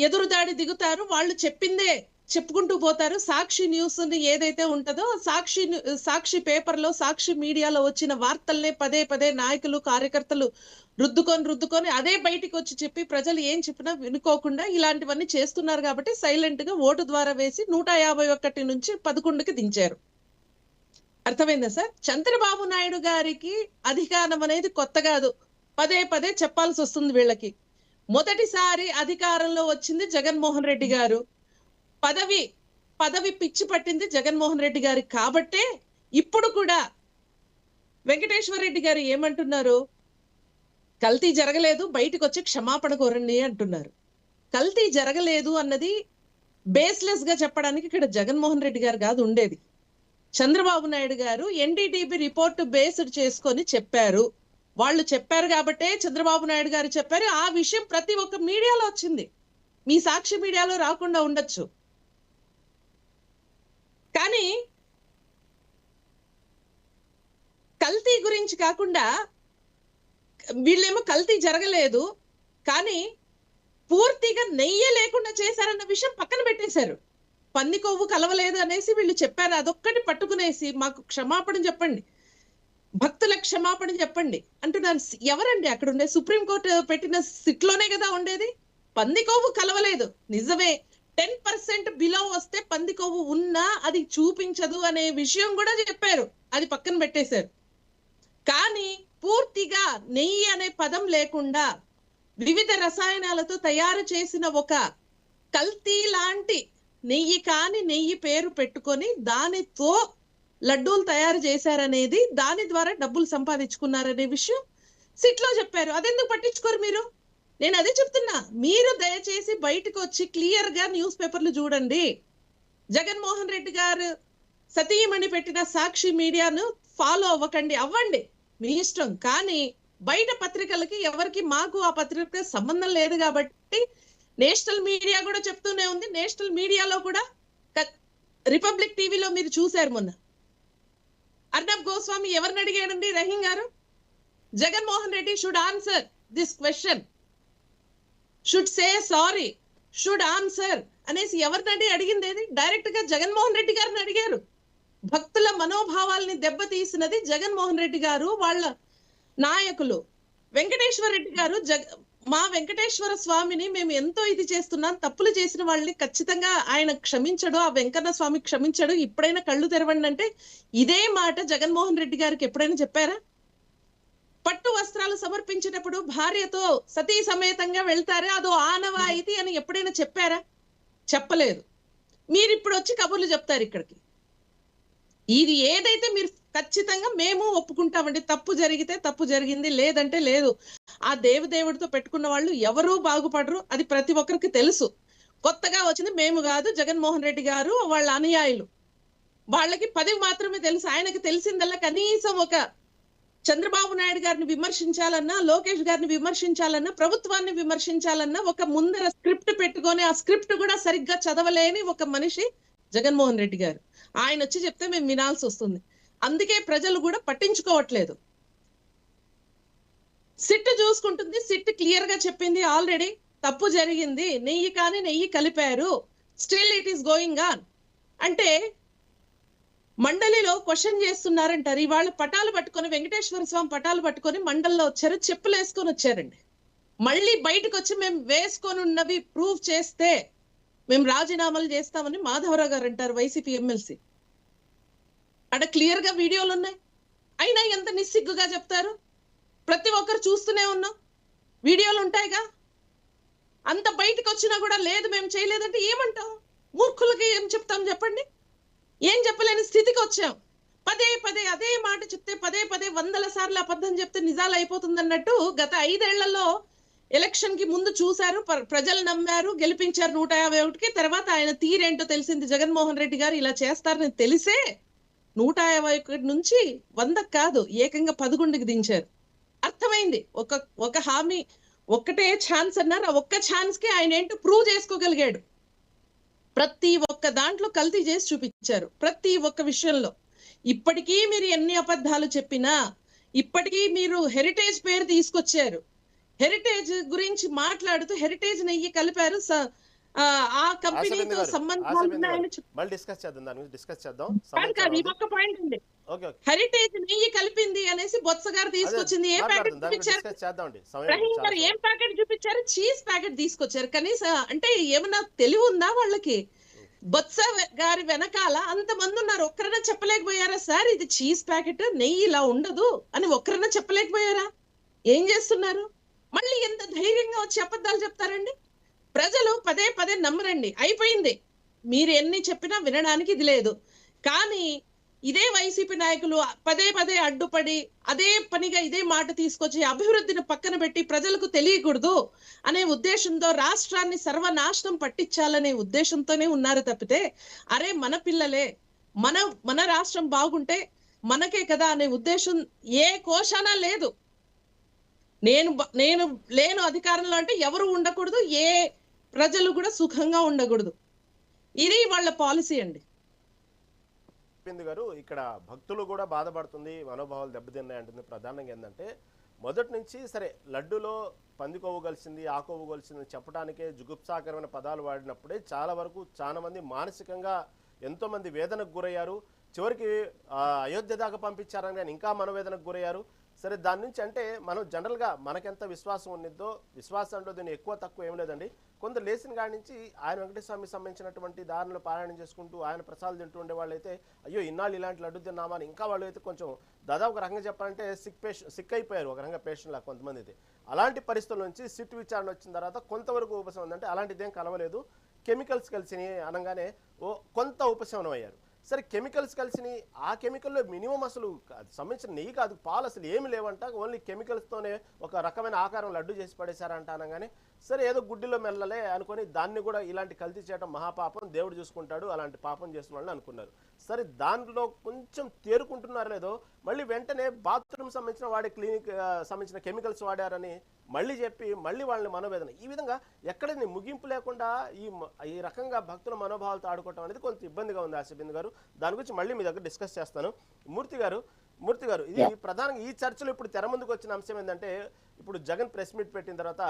Speaker 4: ఎదురుదాడి దిగుతారు, వాళ్ళు చెప్పిందే చెప్పుకుంటూ పోతారు. సాక్షి న్యూస్ ఏదైతే ఉంటుందో, సాక్షి పేపర్లో, సాక్షి మీడియాలో వచ్చిన వార్తల్నే పదే పదే నాయకులు, కార్యకర్తలు రుద్దుకొని అదే బయటికి వచ్చి చెప్పి ప్రజలు ఏం చెప్పినా వినుకోకుండా ఇలాంటివన్నీ చేస్తున్నారు. కాబట్టి సైలెంట్ గా ఓటు ద్వారా వేసి 151 నుంచి 11కి దించారు. అర్థమైందా సార్? చంద్రబాబు నాయుడు గారికి అధికారం అనేది కొత్త కాదు, పదే పదే చెప్పాల్సి వస్తుంది వీళ్ళకి. మొదటిసారి అధికారంలో వచ్చింది జగన్మోహన్ రెడ్డి గారు, పదవి పిచ్చి పట్టింది జగన్మోహన్ రెడ్డి గారికి. కాబట్టే ఇప్పుడు కూడా వెంకటేశ్వర రెడ్డి గారు ఏమంటున్నారు, కల్తీ జరగలేదు, బయటకు వచ్చి క్షమాపణ కోరండి అంటున్నారు. కల్తీ జరగలేదు అన్నది బేస్లెస్ గా చెప్పడానికి ఇక్కడ జగన్మోహన్ రెడ్డి గారు కాదు ఉండేది, చంద్రబాబు నాయుడు గారు ఎన్డీటీవీ రిపోర్ట్ బేస్డ్ చేసుకొని చెప్పారు. వాళ్ళు చెప్పారు కాబట్టే చంద్రబాబు నాయుడు గారు చెప్పారు. ఆ విషయం ప్రతి ఒక్క మీడియాలో వచ్చింది, మీ సాక్షి మీడియాలో రాకుండా ఉండొచ్చు. కానీ కల్తీ గురించి కాకుండా వీళ్ళేమో కల్తీ జరగలేదు కానీ పూర్తిగా నెయ్యి లేకుండా చేశారన్న విషయం పక్కన పెట్టేశారు. పంది కొవ్వు కలవలేదు అనేసి వీళ్ళు చెప్పారు, అదొక్కటి పట్టుకునేసి మాకు క్షమాపణ చెప్పండి, భక్తులకు క్షమాపణ చెప్పండి అంటున్నారు. ఎవరండి అక్కడ ఉండే? సుప్రీంకోర్టు పెట్టిన సిట్లోనే కదా ఉండేది. పంది కొవ్వు కలవలేదు నిజమే, 10% బిలో వస్తే పంది కొవ్వు ఉన్నా అది చూపించదు అనే విషయం కూడా చెప్పారు, అది పక్కన పెట్టేశారు. కానీ పూర్తిగా నెయ్యి అనే పదం లేకుండా వివిధ రసాయనాలతో తయారు చేసిన ఒక కల్తీ లాంటి నెయ్యి కాని నెయ్యి పేరు పెట్టుకొని దానితో లడ్డూలు తయారు చేశారనేది, దాని ద్వారా డబ్బులు సంపాదించుకున్నారనే విషయం సిట్లో చెప్పారు. అదెందుకు పట్టించుకోరు మీరు? నేను అదే చెప్తున్నా, మీరు దయచేసి బయటకు వచ్చి క్లియర్ గా న్యూస్ పేపర్లు చూడండి. జగన్మోహన్ రెడ్డి గారు సతీమణి పెట్టిన సాక్షి మీడియాను ఫాలో అవ్వకండి, అవ్వండి మీ ఇష్టం. కానీ బయట పత్రికలకి ఎవరికి మాకు ఆ పత్రిక సంబంధం లేదు కాబట్టి నేషనల్ మీడియా కూడా చెప్తూనే ఉంది. నేషనల్ మీడియాలో కూడా రిపబ్లిక్ టీవీలో మీరు చూశారు మొన్న అర్నబ్ గోస్వామి ఎవరిని అడిగాడండి? రహీం గారు, Jaganmohan Reddy should answer this question, should say sorry, should answer అనేసి ఎవరినడి అడిగింది? ఏది? డైరెక్ట్ గా జగన్మోహన్ రెడ్డి గారిని అడిగారు. భక్తుల మనోభావాల్ని దెబ్బతీసినది జగన్మోహన్ రెడ్డి గారు, వాళ్ళ నాయకులు. వెంకటేశ్వర రెడ్డి గారు మా వెంకటేశ్వర స్వామిని మేము ఎంతో ఇది చేస్తున్నాం, తప్పులు చేసిన వాళ్ళని ఖచ్చితంగా ఆయన క్షమించడు, ఆ వెంకన్న స్వామి క్షమించడు, ఇప్పుడైనా కళ్ళు తెరవండి అంటే ఇదే మాట జగన్మోహన్ రెడ్డి గారికి ఎప్పుడైనా చెప్పారా? పట్టు వస్త్రాలు సమర్పించేటప్పుడు భార్యతో సతీ సమేతంగా వెళ్తారే అదో ఆనవాయితీ అని ఎప్పుడైనా చెప్పారా? చెప్పలేదు. మీరు ఇప్పుడు వచ్చి కబుర్లు చెప్తారు ఇక్కడికి. ఇది ఏదైతే మీరు ఖచ్చితంగా మేము ఒప్పుకుంటామండి, తప్పు జరిగితే తప్పు జరిగింది, లేదంటే లేదు. ఆ దేవుడితో పెట్టుకున్న వాళ్ళు ఎవరూ బాగుపడరు, అది ప్రతి ఒక్కరికి తెలుసు. కొత్తగా వచ్చింది మేము కాదు, జగన్మోహన్ రెడ్డి గారు వాళ్ళ అనుయాయులు, వాళ్ళకి 10 మాత్రమే తెలుసు. ఆయనకి తెలిసిందల్లా కనీసం ఒక చంద్రబాబు నాయుడు గారిని విమర్శించాలన్నా, లోకేష్ గారిని విమర్శించాలన్నా, ప్రభుత్వాన్ని విమర్శించాలన్నా ఒక ముందర స్క్రిప్ట్ పెట్టుకొని ఆ స్క్రిప్ట్ కూడా సరిగ్గా చదవలేని ఒక మనిషి జగన్మోహన్ రెడ్డి గారు. ఆయన వచ్చి చెప్తే మేము వినాల్సి వస్తుంది. అందుకే ప్రజలు కూడా పట్టించుకోవట్లేదు. సిట్ చూసుకుంటుంది, సిట్ క్లియర్ గా చెప్పింది ఆల్రెడీ, తప్పు జరిగింది, నెయ్యి కలిపారు, still it is going on అంటే మండలిలో క్వశ్చన్ చేస్తున్నారంటారు. ఇవాళ పటాలు పట్టుకొని, వెంకటేశ్వర స్వామి పటాలు పట్టుకొని మండలిలో వచ్చారు, చెప్పులు వేసుకొని వచ్చారండి. మళ్ళీ బయటకు వచ్చి మేము వేసుకొని ఉన్నవి ప్రూవ్ చేస్తే మేము రాజీనామాలు చేస్తామని మాధవరావు గారు అంటారు, వైసీపీ ఎమ్మెల్సీ. అక్కడ క్లియర్ గా వీడియోలు ఉన్నాయి. అయినా ఎంత నిస్సిగ్గుగా చెప్తారు. ప్రతి ఒక్కరు చూస్తూనే ఉన్నాం, వీడియోలు ఉంటాయిగా. అంత బయటకు వచ్చినా కూడా లేదు మేము చేయలేదంటే ఏమంటాం? మూర్ఖులకి ఏం చెప్తాం చెప్పండి? ఏం చెప్పలేని స్థితికి వచ్చాం. పదే అదే మాట చెప్తే, పదే 100 సార్లు అబద్ధం చెప్తే నిజాలు అయిపోతుంది అన్నట్టు గత 5 ఏళ్లలో ఎలక్షన్ కి ముందు చూశారు, ప్రజలు నమ్మారు, గెలిపించారు 151కి. తర్వాత ఆయన తీరేంటో తెలిసింది. జగన్మోహన్ రెడ్డి గారు ఇలా చేస్తారని తెలిసే 151 నుంచి 100 కాదు, ఏకంగా 11కి దించారు. అర్థమైంది. ఒక హామీ, ఒక్కటే ఛాన్స్ అన్నారు. ఆ ఒక్క ఛాన్స్ కి ఆయన ఏంటో ప్రూవ్ చేసుకోగలిగాడు. ప్రతి ఒక్క దాంట్లో కల్తీ చేసి చూపించారు, ప్రతి ఒక్క విషయంలో. ఇప్పటికీ మీరు ఎన్ని అబద్ధాలు చెప్పినా, ఇప్పటికీ మీరు హెరిటేజ్ పేరు తీసుకొచ్చారు. హెరిటేజ్ గురించి మాట్లాడుతూ హెరిటేజ్ నెయ్యి కలిపారు, ఆ కంపెనీతో సంబంధాలు
Speaker 1: డిస్కస్ చేద్దాం.
Speaker 4: హెరిటేజ్ నెయ్యి కలిపింది అనేసి బొత్స గారు తీసుకొచ్చింది. ఏ ప్యాకెట్ చూపించారు? ఏం ప్యాకెట్ చూపించారు? చీజ్ ప్యాకెట్ తీసుకొచ్చారు. కనీసం అంటే ఏమన్నా తెలివి ఉందా వాళ్ళకి? బొత్స గారి వెనకాల అంతమంది ఉన్నారు, ఒక్కరైనా చెప్పలేకపోయారా? సార్ ఇది చీజ్ ప్యాకెట్, నెయ్యి ఇలా ఉండదు అని ఒక్కరైనా చెప్పలేకపోయారా? ఏం చేస్తున్నారు? మళ్ళీ ఎంత ధైర్యంగా వచ్చి అబద్ధాలు చెప్తారండి? ప్రజలు పదే నమ్మరండి. అయిపోయింది. మీరు ఎన్ని చెప్పినా వినడానికి ఇది లేదు. కానీ ఇదే వైసీపీ నాయకులు పదే అడ్డుపడి అదే పనిగా ఇదే మాట తీసుకొచ్చి అభివృద్ధిని పక్కన పెట్టి ప్రజలకు తెలియకూడదు అనే ఉద్దేశంతో రాష్ట్రాన్ని సర్వనాశనం పట్టించాలనే ఉద్దేశంతోనే ఉన్నారు తప్పితే, అరే మన పిల్లలే, మన రాష్ట్రం బాగుంటే మనకే కదా అనే ఉద్దేశం ఏ కోశానా లేదు. నేను లేను అధికారంలో అంటే ఎవరు ఉండకూడదు, ఏ ప్రజలు కూడా సుఖంగా ఉండకూడదు. ఇది వాళ్ళ పాలసీ అండి.
Speaker 1: గారు, ఇక్కడ భక్తులు కూడా బాధపడుతుంది, మనోభావాలు దెబ్బతిన్నాయి అంటుంది. ప్రధానంగా ఏంటంటే మొదటి నుంచి సరే లడ్డులో పంది కొవ్వు కలిసింది, ఆ కొవ్వు కలిసింది చెప్పడానికే జుగుప్సాకరమైన పదాలు వాడినప్పుడే చాలా మంది మానసికంగా ఎంతో మంది వేదనకు గురయ్యారు. చివరికి అయోధ్య దాకా పంపించారని కానీ ఇంకా మనోవేదనకు గురయ్యారు. సరే, దాని నుంచి అంటే మనం జనరల్గా మనకెంత విశ్వాసం ఉన్నదో, విశ్వాసం అంటే దీన్ని ఎక్కువ తక్కువ ఏం లేదండి. కొందరు లేచిన కాడి నుంచి ఆయన వెంకటేశ్వర స్వామికి సంబంధించినటువంటి దారిలో పారాయణం చేసుకుంటూ ఆయన ప్రసాదాలు తింటూ ఉండే వాళ్ళు అయితే అయ్యో ఇన్నాళ్ళు ఇలాంటి లడ్డు తిన్నామని, ఇంకా వాళ్ళు అయితే కొంచెం దాదాపు ఒక రకంగా చెప్పాలంటే సిక్ అయిపోయారు ఒక రకంగా పేషెంట్లా కొంతమంది అయితే. అలాంటి పరిస్థితుల నుంచి సిట్ విచారణ వచ్చిన తర్వాత కొంతవరకు ఉపశమనం, అంటే అలాంటిదేం కలవలేదు, కెమికల్స్ కలిసి అనగానే కొంత ఉపశమనం అయ్యారు. సరే కెమికల్స్ కలిసినాయి, ఆ కెమికల్లో మినిమం అసలు అది సంబంధించిన నెయ్యి కాదు, పాలు అసలు ఏమి లేవంట, ఓన్లీ కెమికల్స్తోనే ఒక రకమైన ఆకారం లడ్డు చేసి పడేశారంట అనగానే సరే ఏదో గుడ్డిలో మెల్లలే అనుకొని దాన్ని కూడా ఇలాంటి కల్తీ చేయడం మహాపాపం, దేవుడు చూసుకుంటాడు అలాంటి పాపం చేసిన వాళ్ళని అనుకున్నారు. సరే దాంట్లో కొంచెం తేరుకుంటున్నారు లేదో మళ్ళీ వెంటనే బాత్రూమ్ సంబంధించిన వాడే క్లినిక్ సంబంధించిన కెమికల్స్ వాడారని మళ్ళీ చెప్పి మళ్ళీ వాళ్ళని మనోవేదన. ఈ విధంగా ఎక్కడైనా ముగింపు లేకుండా ఈ రకంగా భక్తుల మనోభావాలతో ఆడుకోవడం అనేది కొంత ఇబ్బందిగా ఉంది ఆసిఫ్ గారు. దాని గురించి మళ్ళీ మీ దగ్గర డిస్కస్ చేస్తాను. మూర్తి గారు ఇది ప్రధానంగా ఈ చర్చలో ఇప్పుడు తెర ముందుకు వచ్చిన అంశం ఏంటంటే, ఇప్పుడు జగన్ ప్రెస్ మీట్ పెట్టిన తర్వాత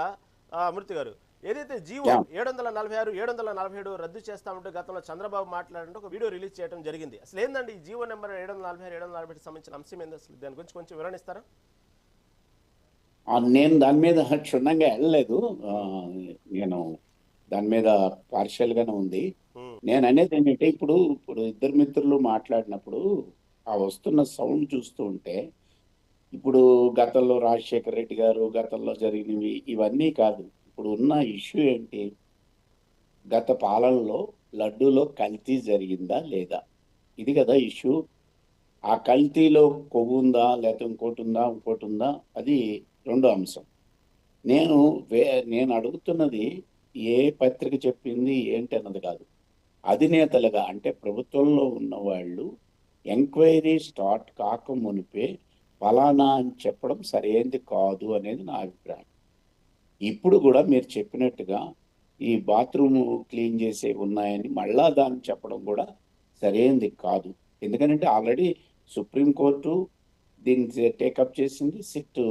Speaker 1: మూర్తి గారు ఏదైతే జీవో 746, 747 రద్దు చేస్తామంటే గతంలో చంద్రబాబు మాట్లాడంటే ఒక వీడియో రిలీజ్ చేయడం జరిగింది. అసలు ఏందండి ఈ జీవో నెంబర్ 746, 747 సంబంధించిన అంశం ఏంది, అసలు దాని గురించి కొంచెం వివరణిస్తారా?
Speaker 2: నేను దాని మీద క్షుణ్ణంగా వెళ్ళలేదు. నేను దాని మీద పార్షియల్గానే ఉంది. నేను అనేది ఏంటంటే, ఇప్పుడు ఇద్దరు మిత్రులు మాట్లాడినప్పుడు ఆ వస్తున్న సౌండ్ చూస్తూ ఉంటే, ఇప్పుడు గతంలో రాజశేఖర రెడ్డి గారు గతంలో జరిగినవి ఇవన్నీ కాదు. ఇప్పుడు ఉన్న ఇష్యూ ఏంటి, గత పాలనలో లడ్డూలో కల్తీ జరిగిందా లేదా, ఇది కదా ఇష్యూ. ఆ కల్తీలో కొవ్వు ఉందా లేకపోతే ఇంకోటి ఉందా అది రెండో అంశం. నేను అడుగుతున్నది ఏ పత్రిక చెప్పింది ఏంటి అన్నది కాదు. అధినేతలుగా అంటే ప్రభుత్వంలో ఉన్న వాళ్ళు ఎంక్వైరీ స్టార్ట్ కాక మునిపే ఫలానా అని చెప్పడం సరైనది కాదు అనేది నా అభిప్రాయం. ఇప్పుడు కూడా మీరు చెప్పినట్టుగా ఈ బాత్రూమ్ క్లీన్ చేసే ఉన్నాయని మళ్ళా దాన్ని చెప్పడం కూడా సరైనది కాదు. ఎందుకంటే ఆల్రెడీ సుప్రీంకోర్టు దీన్ని టేకప్ చేసింది, సిట్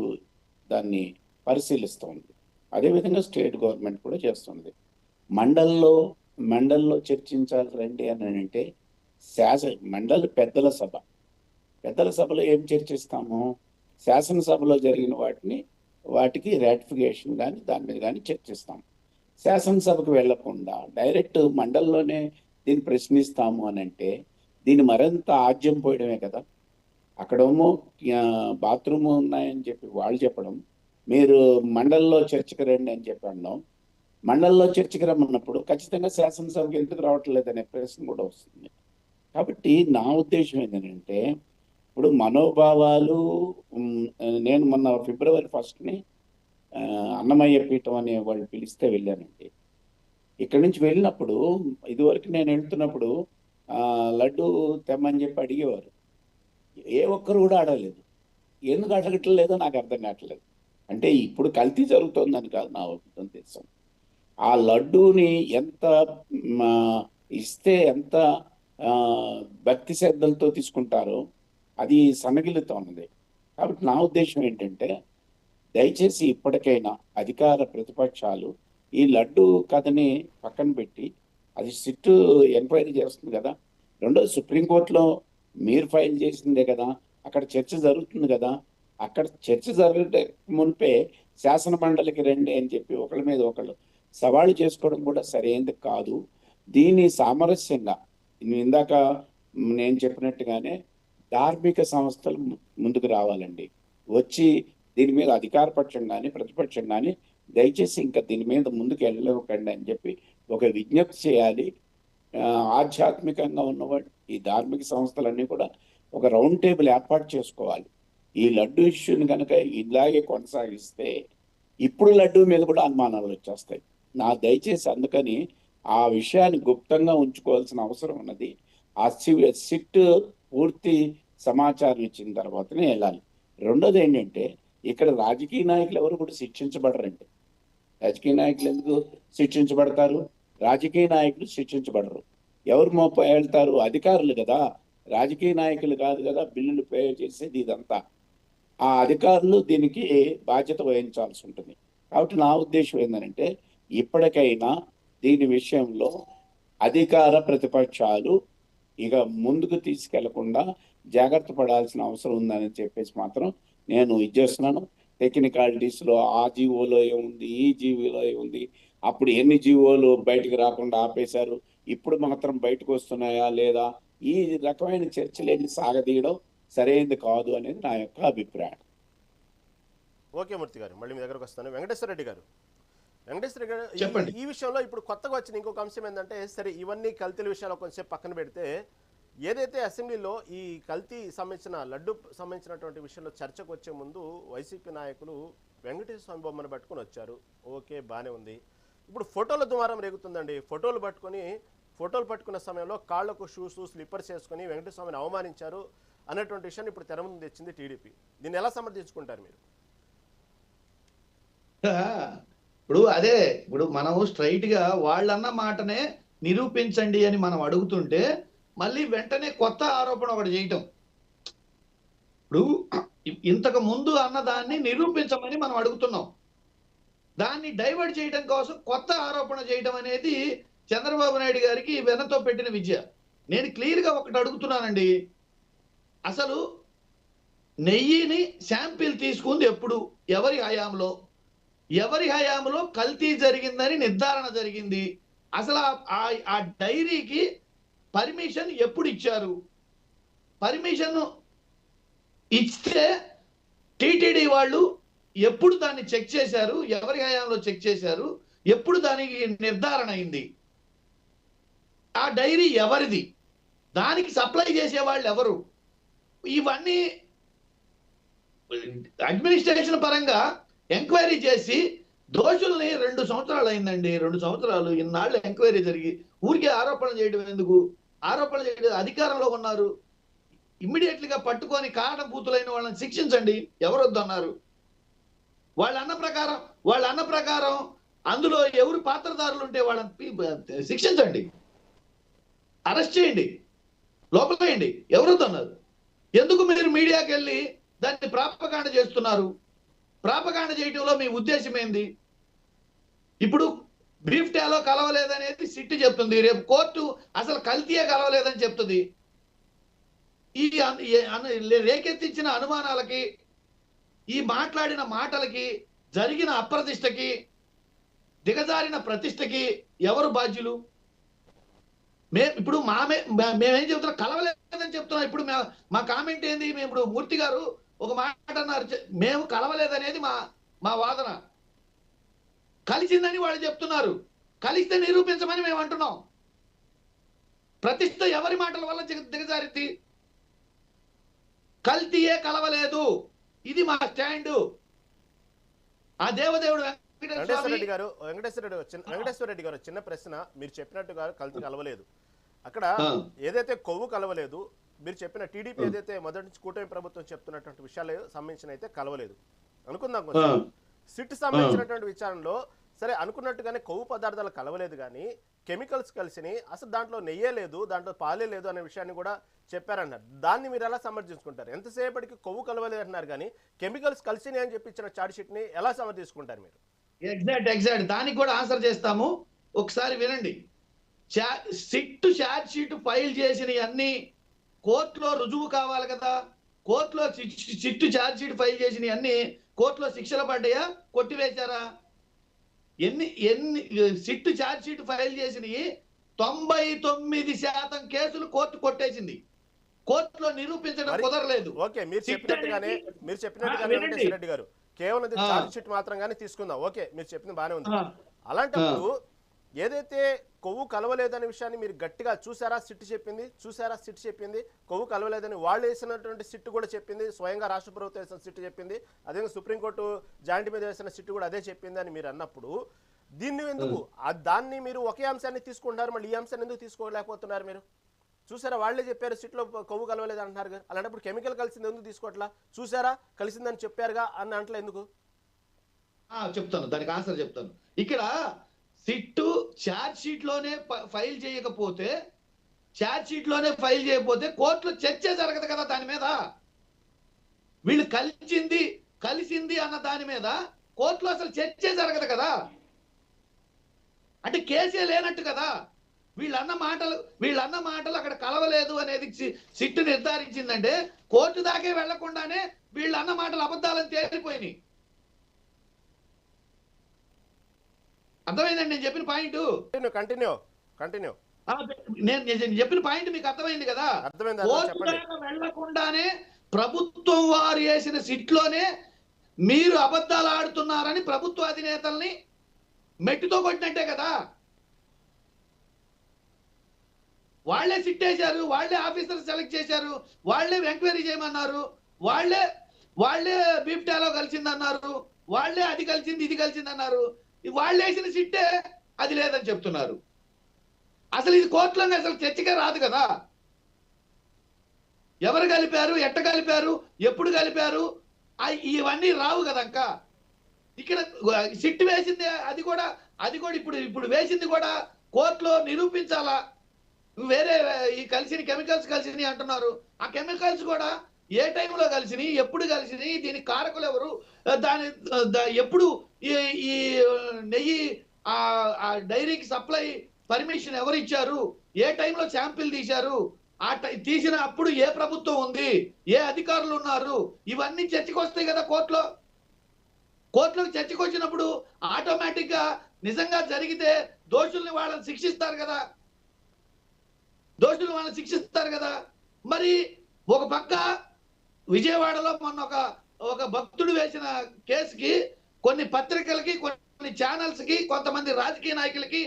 Speaker 2: దాన్ని పరిశీలిస్తుంది, అదేవిధంగా స్టేట్ గవర్నమెంట్ కూడా చేస్తుంది. మండల్లో చర్చించాలి రండి అని అంటే మండలి పెద్దల సభలో ఏం చర్చిస్తాము, శాసనసభలో జరిగిన వాటికి రాటిఫికేషన్ కానీ దాని మీద కానీ చర్చిస్తాం. శాసనసభకు వెళ్లకుండా డైరెక్ట్ మండలిలోనే దీన్ని ప్రశ్నిస్తాము అని అంటే దీన్ని మరింత ఆజ్యం పోయడమే కదా. అక్కడేమో బాత్రూమ్ ఉన్నాయని చెప్పి వాళ్ళు చెప్పడం, మీరు మండలిలో చర్చకు రండి అని చెప్పి అన్నాం. మండలిలో చర్చకు రమ్మన్నప్పుడు ఖచ్చితంగా శాసనసభకు ఎందుకు రావట్లేదు అనే ప్రశ్న కూడా వస్తుంది. కాబట్టి నా ఉద్దేశం ఏంటంటే, ఇప్పుడు మనోభావాలు, నేను మొన్న February 1 అన్నమయ్య పీఠం అనే వాళ్ళు పిలిస్తే వెళ్ళానండి. ఇక్కడి నుంచి వెళ్ళినప్పుడు ఇదివరకు నేను వెళ్తున్నప్పుడు లడ్డు తెమ్మని చెప్పి అడిగేవారు, ఏ ఒక్కరు కూడా అడగలేదు. ఎందుకు అడగట్లేదో నాకు అర్థం కావట్లేదు. అంటే ఇప్పుడు కల్తీ జరుగుతుందని కాదు నా ఉద్దేశం. ఆ లడ్డూని ఎంత ఇస్తే ఎంత భక్తి శ్రద్ధలతో తీసుకుంటారో అది సన్నగిలుతూ ఉన్నది. కాబట్టి నా ఉద్దేశం ఏంటంటే, దయచేసి ఇప్పటికైనా అధికార ప్రతిపక్షాలు ఈ లడ్డు కథని పక్కన పెట్టి, అది సిట్ ఎంక్వైరీ చేస్తుంది కదా, రెండోది సుప్రీంకోర్టులో మీరు ఫైల్ చేసిందే కదా, అక్కడ చర్చ జరుగుతుంది కదా, అక్కడ చర్చ జరగటే మునిపే శాసన మండలికి రండి అని చెప్పి ఒకళ్ళ మీద ఒకళ్ళు సవాళ్ళు చేసుకోవడం కూడా సరైనది కాదు. దీన్ని సామరస్యంగా ఇందాక నేను చెప్పినట్టుగానే ధార్మిక సంస్థలు ముందుకు రావాలండి. వచ్చి దీని మీద అధికార పక్షం కానీ ప్రతిపక్షం కానీ దయచేసి ఇంకా దీని మీద ముందుకు వెళ్ళలేకండి అని చెప్పి ఒక విజ్ఞప్తి చేయాలి. ఆధ్యాత్మికంగా ఉన్నవాడు ఈ ధార్మిక సంస్థలన్నీ కూడా ఒక రౌండ్ టేబుల్ ఏర్పాటు చేసుకోవాలి. ఈ లడ్డు ఇష్యూని కనుక ఇలాగే కొనసాగిస్తే ఇప్పుడు లడ్డు మీద కూడా అనుమానాలు వచ్చేస్తాయి. దయచేసి అందుకని ఆ విషయాన్ని గుప్తంగా ఉంచుకోవాల్సిన అవసరం ఉన్నది. ఆ సిట్ పూర్తి సమాచారం ఇచ్చిన తర్వాతనే వెళ్ళాలి. రెండోది ఏంటంటే, ఇక్కడ రాజకీయ నాయకులు ఎవరు కూడా శిక్షించబడరండి. రాజకీయ నాయకులు ఎందుకు శిక్షించబడతారు? రాజకీయ నాయకులు శిక్షించబడరు. ఎవరు వెళ్తారు? అధికారులు కదా, రాజకీయ నాయకులు కాదు కదా బిల్లులు పే చేసేది. ఇదంతా ఆ అధికారులు దీనికి బాధ్యత వహించాల్సి ఉంటుంది. కాబట్టి నా ఉద్దేశం ఏంటంటే, ఇప్పటికైనా దీని విషయంలో అధికార ప్రతిపక్షాలు ఇక ముందుకు తీసుకెళ్లకుండా జాగ్రత్త పడాల్సిన అవసరం ఉందని చెప్పేసి మాత్రం నేను ఇచ్చేస్తున్నాను. టెక్నికాలిటీస్లో ఆ జీవోలో ఏముంది, ఈ జీవోలో ఏముంది, అప్పుడు ఎన్ని జీవోలు బయటకు రాకుండా ఆపేశారు, ఇప్పుడు మాత్రం బయటకు వస్తున్నాయా లేదా, ఈ రకమైన చర్చలేని సాగదీయడం సరైనది కాదు అనేది నా యొక్క అభిప్రాయం.
Speaker 1: ఓకే మూర్తి గారు, మళ్ళీ మీ దగ్గరకు వస్తాను. వెంకటేశ్వర రెడ్డి గారు
Speaker 3: చెప్పండి.
Speaker 1: ఈ విషయంలో ఇప్పుడు కొత్తగా వచ్చిన ఇంకొక అంశం ఏంటంటే, సరే ఇవన్నీ కల్తీల విషయాలు కొంచెంసేపు పక్కన పెడితే ఏదైతే అసెంబ్లీలో ఈ కల్తీ సంబంధించిన లడ్డు సంబంధించినటువంటి విషయంలో చర్చకు వచ్చే ముందు వైసీపీ నాయకులు వెంకటేశ్వర స్వామి బొమ్మను పట్టుకొని వచ్చారు. ఓకే, బాగానే ఉంది. ఇప్పుడు ఫోటోల దుమారం రేగుతుందండి. ఫోటోలు పట్టుకున్న సమయంలో కాళ్లకు షూస్ స్లిప్పర్స్ వేసుకొని వెంకటేశ్వర స్వామిని అవమానించారు అన్నటువంటి విషయాన్ని ఇప్పుడు తెర ముందు తెచ్చింది టీడీపీ. దీన్ని ఎలా సమర్థించుకుంటారు మీరు?
Speaker 3: ఇప్పుడు మనం స్ట్రైట్ గా వాళ్ళన్న మాటనే నిరూపించండి అని మనం అడుగుతుంటే మళ్ళీ వెంటనే కొత్త ఆరోపణ ఒకటి చేయటం. ఇప్పుడు ఇంతకు ముందు అన్నదాన్ని నిరూపించమని మనం అడుగుతున్నాం. దాన్ని డైవర్ట్ చేయడం కోసం కొత్త ఆరోపణ చేయడం అనేది చంద్రబాబు నాయుడు గారికి వెనతో పెట్టిన విద్య. నేను క్లియర్ గా ఒకటి అడుగుతున్నానండి. అసలు నెయ్యిని శాంపిల్ తీసుకుంది ఎప్పుడు, ఎవరి హయాంలో కల్తీ జరిగిందని నిర్ధారణ జరిగింది? అసలు ఆ డైరీకి పర్మిషన్ ఎప్పుడు ఇచ్చారు? పర్మిషన్ ఇస్తే టీటీడీ వాళ్ళు ఎప్పుడు దాన్ని చెక్ చేశారు? ఎవరి హయాంలో చెక్ చేశారు? ఎప్పుడు దానికి నిర్ధారణ అయింది? ఆ డైరీ ఎవరిది? దానికి సప్లై చేసే వాళ్ళు ఎవరు? ఇవన్నీ అడ్మినిస్ట్రేషన్ పరంగా ఎంక్వైరీ చేసి దోషుల్ని 2 సంవత్సరాలు అయిందండి. 2 సంవత్సరాలు ఇన్నాళ్ళు ఎంక్వైరీ జరిగి ఊరికే ఆరోపణలు చేయడం ఎందుకు? ఆరోపణలు చేయడం అధికారంలో ఉన్నారు, ఇమ్మీడియట్లీగా పట్టుకొని కారణం పూతులైన వాళ్ళని శిక్షించండి. ఎవరొద్దు అన్నారు? వాళ్ళ అన్న ప్రకారం అందులో ఎవరు పాత్రదారులు ఉంటే వాళ్ళని శిక్షించండి, అరెస్ట్ చేయండి, లోపలేయండి. ఎవరొద్దు అన్నారు? ఎందుకు మీరు మీడియాకి వెళ్ళి దాన్ని ప్రాపగాండ చేస్తున్నారు? ప్రాపగాండ చేయడంలో మీ ఉద్దేశం ఏంది? ఇప్పుడు బ్రీఫ్ టాలో కలవలేదనేది సిట్ చెప్తుంది, రేపు కోర్టు అసలు కల్తీయే కలవలేదని చెప్తుంది. ఈ రేకెత్తించిన అనుమానాలకి, ఈ మాట్లాడిన మాటలకి, జరిగిన అప్రతిష్టకి, దిగజారిన ప్రతిష్టకి ఎవరు బాధ్యులు? ఇప్పుడు మేమేం చెప్తున్నాం? కలవలేదని చెప్తున్నాం. ఇప్పుడు మా కామెంట్ ఏంది? మేము ఇప్పుడు మూర్తి గారు ఒక మాట అన్నారు, మేము కలవలేదనేది మా వాదన. కలిసిందని వాళ్ళు చెప్తున్నారు. కలిస్తే నిరూపించమని మేము అంటున్నాం. ప్రతిష్ట ఎవరి మాటల వల్ల దిగజారింది? కల్తీయే కలవలేదు, ఇది మా స్టాండు. ఆ దేవదేవుడు
Speaker 1: వెంకటేశ్వర రెడ్డి గారు చిన్న ప్రశ్న. మీరు చెప్పినట్టుగా కల్తీ కలవలేదు. అక్కడ ఏదైతే కొవ్వు కలవలేదు, మీరు చెప్పిన టీడీపీ ఏదైతే మొదటి నుంచి కూటమి ప్రభుత్వం చెప్తున్నటువంటి విషయాలు సంబంధించిన అయితే కలవలేదు అనుకుందాం. కొంచెం సిట్ సంబంధించినటువంటి విచారణలో సరే అనుకున్నట్టుగానే కొవ్వు పదార్థాలు కలవలేదు, కానీ కెమికల్స్ కలిసినాయి, అసలు దాంట్లో నెయ్యే లేదు, దాంట్లో పాలే లేదు అనే విషయాన్ని కూడా చెప్పారన్నారు. దాన్ని మీరు ఎలా సమర్థించుకుంటారు? ఎంతసేపటికి కొవ్వు కలవలేదు అంటున్నారు, కానీ కెమికల్స్ కలిసినాయి అని చెప్పి ఇచ్చిన చార్జ్ షీట్ ని ఎలా సమర్థించుకుంటారు మీరు?
Speaker 3: ఎగ్జాక్ట్ దానికి కూడా ఆన్సర్ చేస్తాము. ఒకసారి వినండి. సిట్ చార్జ్ షీట్ ఫైల్ చేసిన అన్ని కోర్టులో రుజువు కావాలి కదా. కోర్టులో సిట్ చార్జ్ షీట్ ఫైల్ చేసిన అన్ని కోర్టులో శిక్షలు పడ్డాయా, కొట్టివేశారా? ఎన్ని సిట్ చార్జ్ షీట్ ఫైల్ చేసినవి 99% కేసులు కోర్టు కొట్టేసింది. కోర్టులో నిరూపించడం కుదరలేదు.
Speaker 1: ఓకే, మీరు చెప్పినట్టుగానే వెంకటేశ్వర రెడ్డి గారు కేవలం చార్జ్ షీట్ మాత్రంగానే తీసుకుందాం. ఓకే, మీరు చెప్పింది బాగానే ఉంది. అలాంటప్పుడు ఏదైతే కొవ్వు కలవలేదనే విషయాన్ని మీరు గట్టిగా చూసారా? సిట్ చెప్పింది కొవ్వు కలవలేదని వాళ్ళు వేసినటువంటి సిట్ కూడా చెప్పింది, స్వయంగా రాష్ట్ర ప్రభుత్వం వేసిన సిట్ చెప్పింది, అదే సుప్రీంకోర్టు జాయింట్ మీద వేసిన సిట్ కూడా అదే చెప్పింది అని మీరు అన్నప్పుడు దీన్ని ఎందుకు దాన్ని మీరు ఒకే అంశాన్ని తీసుకుంటున్నారు, మళ్ళీ ఈ అంశాన్ని ఎందుకు తీసుకోలేకపోతున్నారు? మీరు చూసారా? వాళ్ళే చెప్పారు సిట్లో కొవ్వు కలవలేదు అంటున్నారు. అలాంటప్పుడు కెమికల్ కలిసింది ఎందుకు తీసుకోవట్లా? చూసారా కలిసిందని చెప్పారుగా అన్న అంటలే ఎందుకు?
Speaker 3: చెప్తాను, దానికి ఆన్సర్ చెప్తాను. ఇక్కడ సిట్ ఛార్జ్ షీట్ లోనే ఫైల్ చేయకపోతే కోర్టులో చర్చ జరగదు కదా. దాని మీద వీళ్ళు కలిసింది అన్న దాని మీద కోర్టులో అసలు చర్చ జరగదు కదా. అంటే కేసే లేనట్టు కదా. వీళ్ళన్న మాటలు అక్కడ కలవలేదు అనేది సిట్ నిర్ధారించిందంటే కోర్టు దాకే వెళ్లకుండానే వీళ్ళన్న మాటలు అబద్ధాలని తేలిపోయినాయి. అర్థమైందండి నేను చెప్పిన పాయింట్?
Speaker 1: కంటిన్యూ
Speaker 3: నేను చెప్పిన పాయింట్ మీకు అర్థమైంది కదా. కోర్టు దాకా వెళ్లకుండానే ప్రభుత్వం వారు వేసిన సిట్లోనే మీరు అబద్ధాలు ఆడుతున్నారని ప్రభుత్వ అధినేతల్ని మెట్టుతో కొట్టినట్టే కదా. వాళ్ళే సిట్ వేశారు, వాళ్ళే ఆఫీసర్ సెలెక్ట్ చేశారు, వాళ్ళే ఎంక్వైరీ చేయమన్నారు, వాళ్ళే బీప్టాలో కలిసిందన్నారు, వాళ్ళే అది కలిసింది ఇది కలిసింది అన్నారు. వాళ్ళు వేసిన సిట్టే అది లేదని చెప్తున్నారు. అసలు ఇది కోర్టులో అసలు చర్చకే రాదు కదా. ఎవరు కలిపారు, ఎట్ట కలిపారు, ఎప్పుడు కలిపారు, ఇవన్నీ రావు కదంక. ఇక్కడ సిట్ వేసింది అది కూడా ఇప్పుడు వేసింది కూడా కోర్టులో నిరూపించాలా. వేరే ఈ కలిసిన కెమికల్స్ కలిసినాయి అంటున్నారు. ఆ కెమికల్స్ కూడా ఏ టైంలో కలిసినాయి, ఎప్పుడు కలిసినాయి, దీనికి కారకులు ఎవరు, ఎప్పుడు ఈ నెయ్యి ఆ డైరీకి సప్లై పర్మిషన్ ఎవరు ఇచ్చారు, ఏ టైంలో శాంపిల్ తీశారు, తీసిన అప్పుడు ఏ ప్రభుత్వం ఉంది, ఏ అధికారులు ఉన్నారు, ఇవన్నీ చర్చకు వస్తాయి కదా కోర్టులోకి చర్చకు వచ్చినప్పుడు ఆటోమేటిక్ గా నిజంగా జరిగితే దోషుల్ని వాళ్ళని శిక్షిస్తారు కదా. మరి ఒక పక్క విజయవాడలో మొన్న ఒక భక్తుడు వేసిన కేసుకి కొన్ని పత్రికలకి, కొన్ని ఛానల్స్ కి, కొంతమంది రాజకీయ నాయకులకి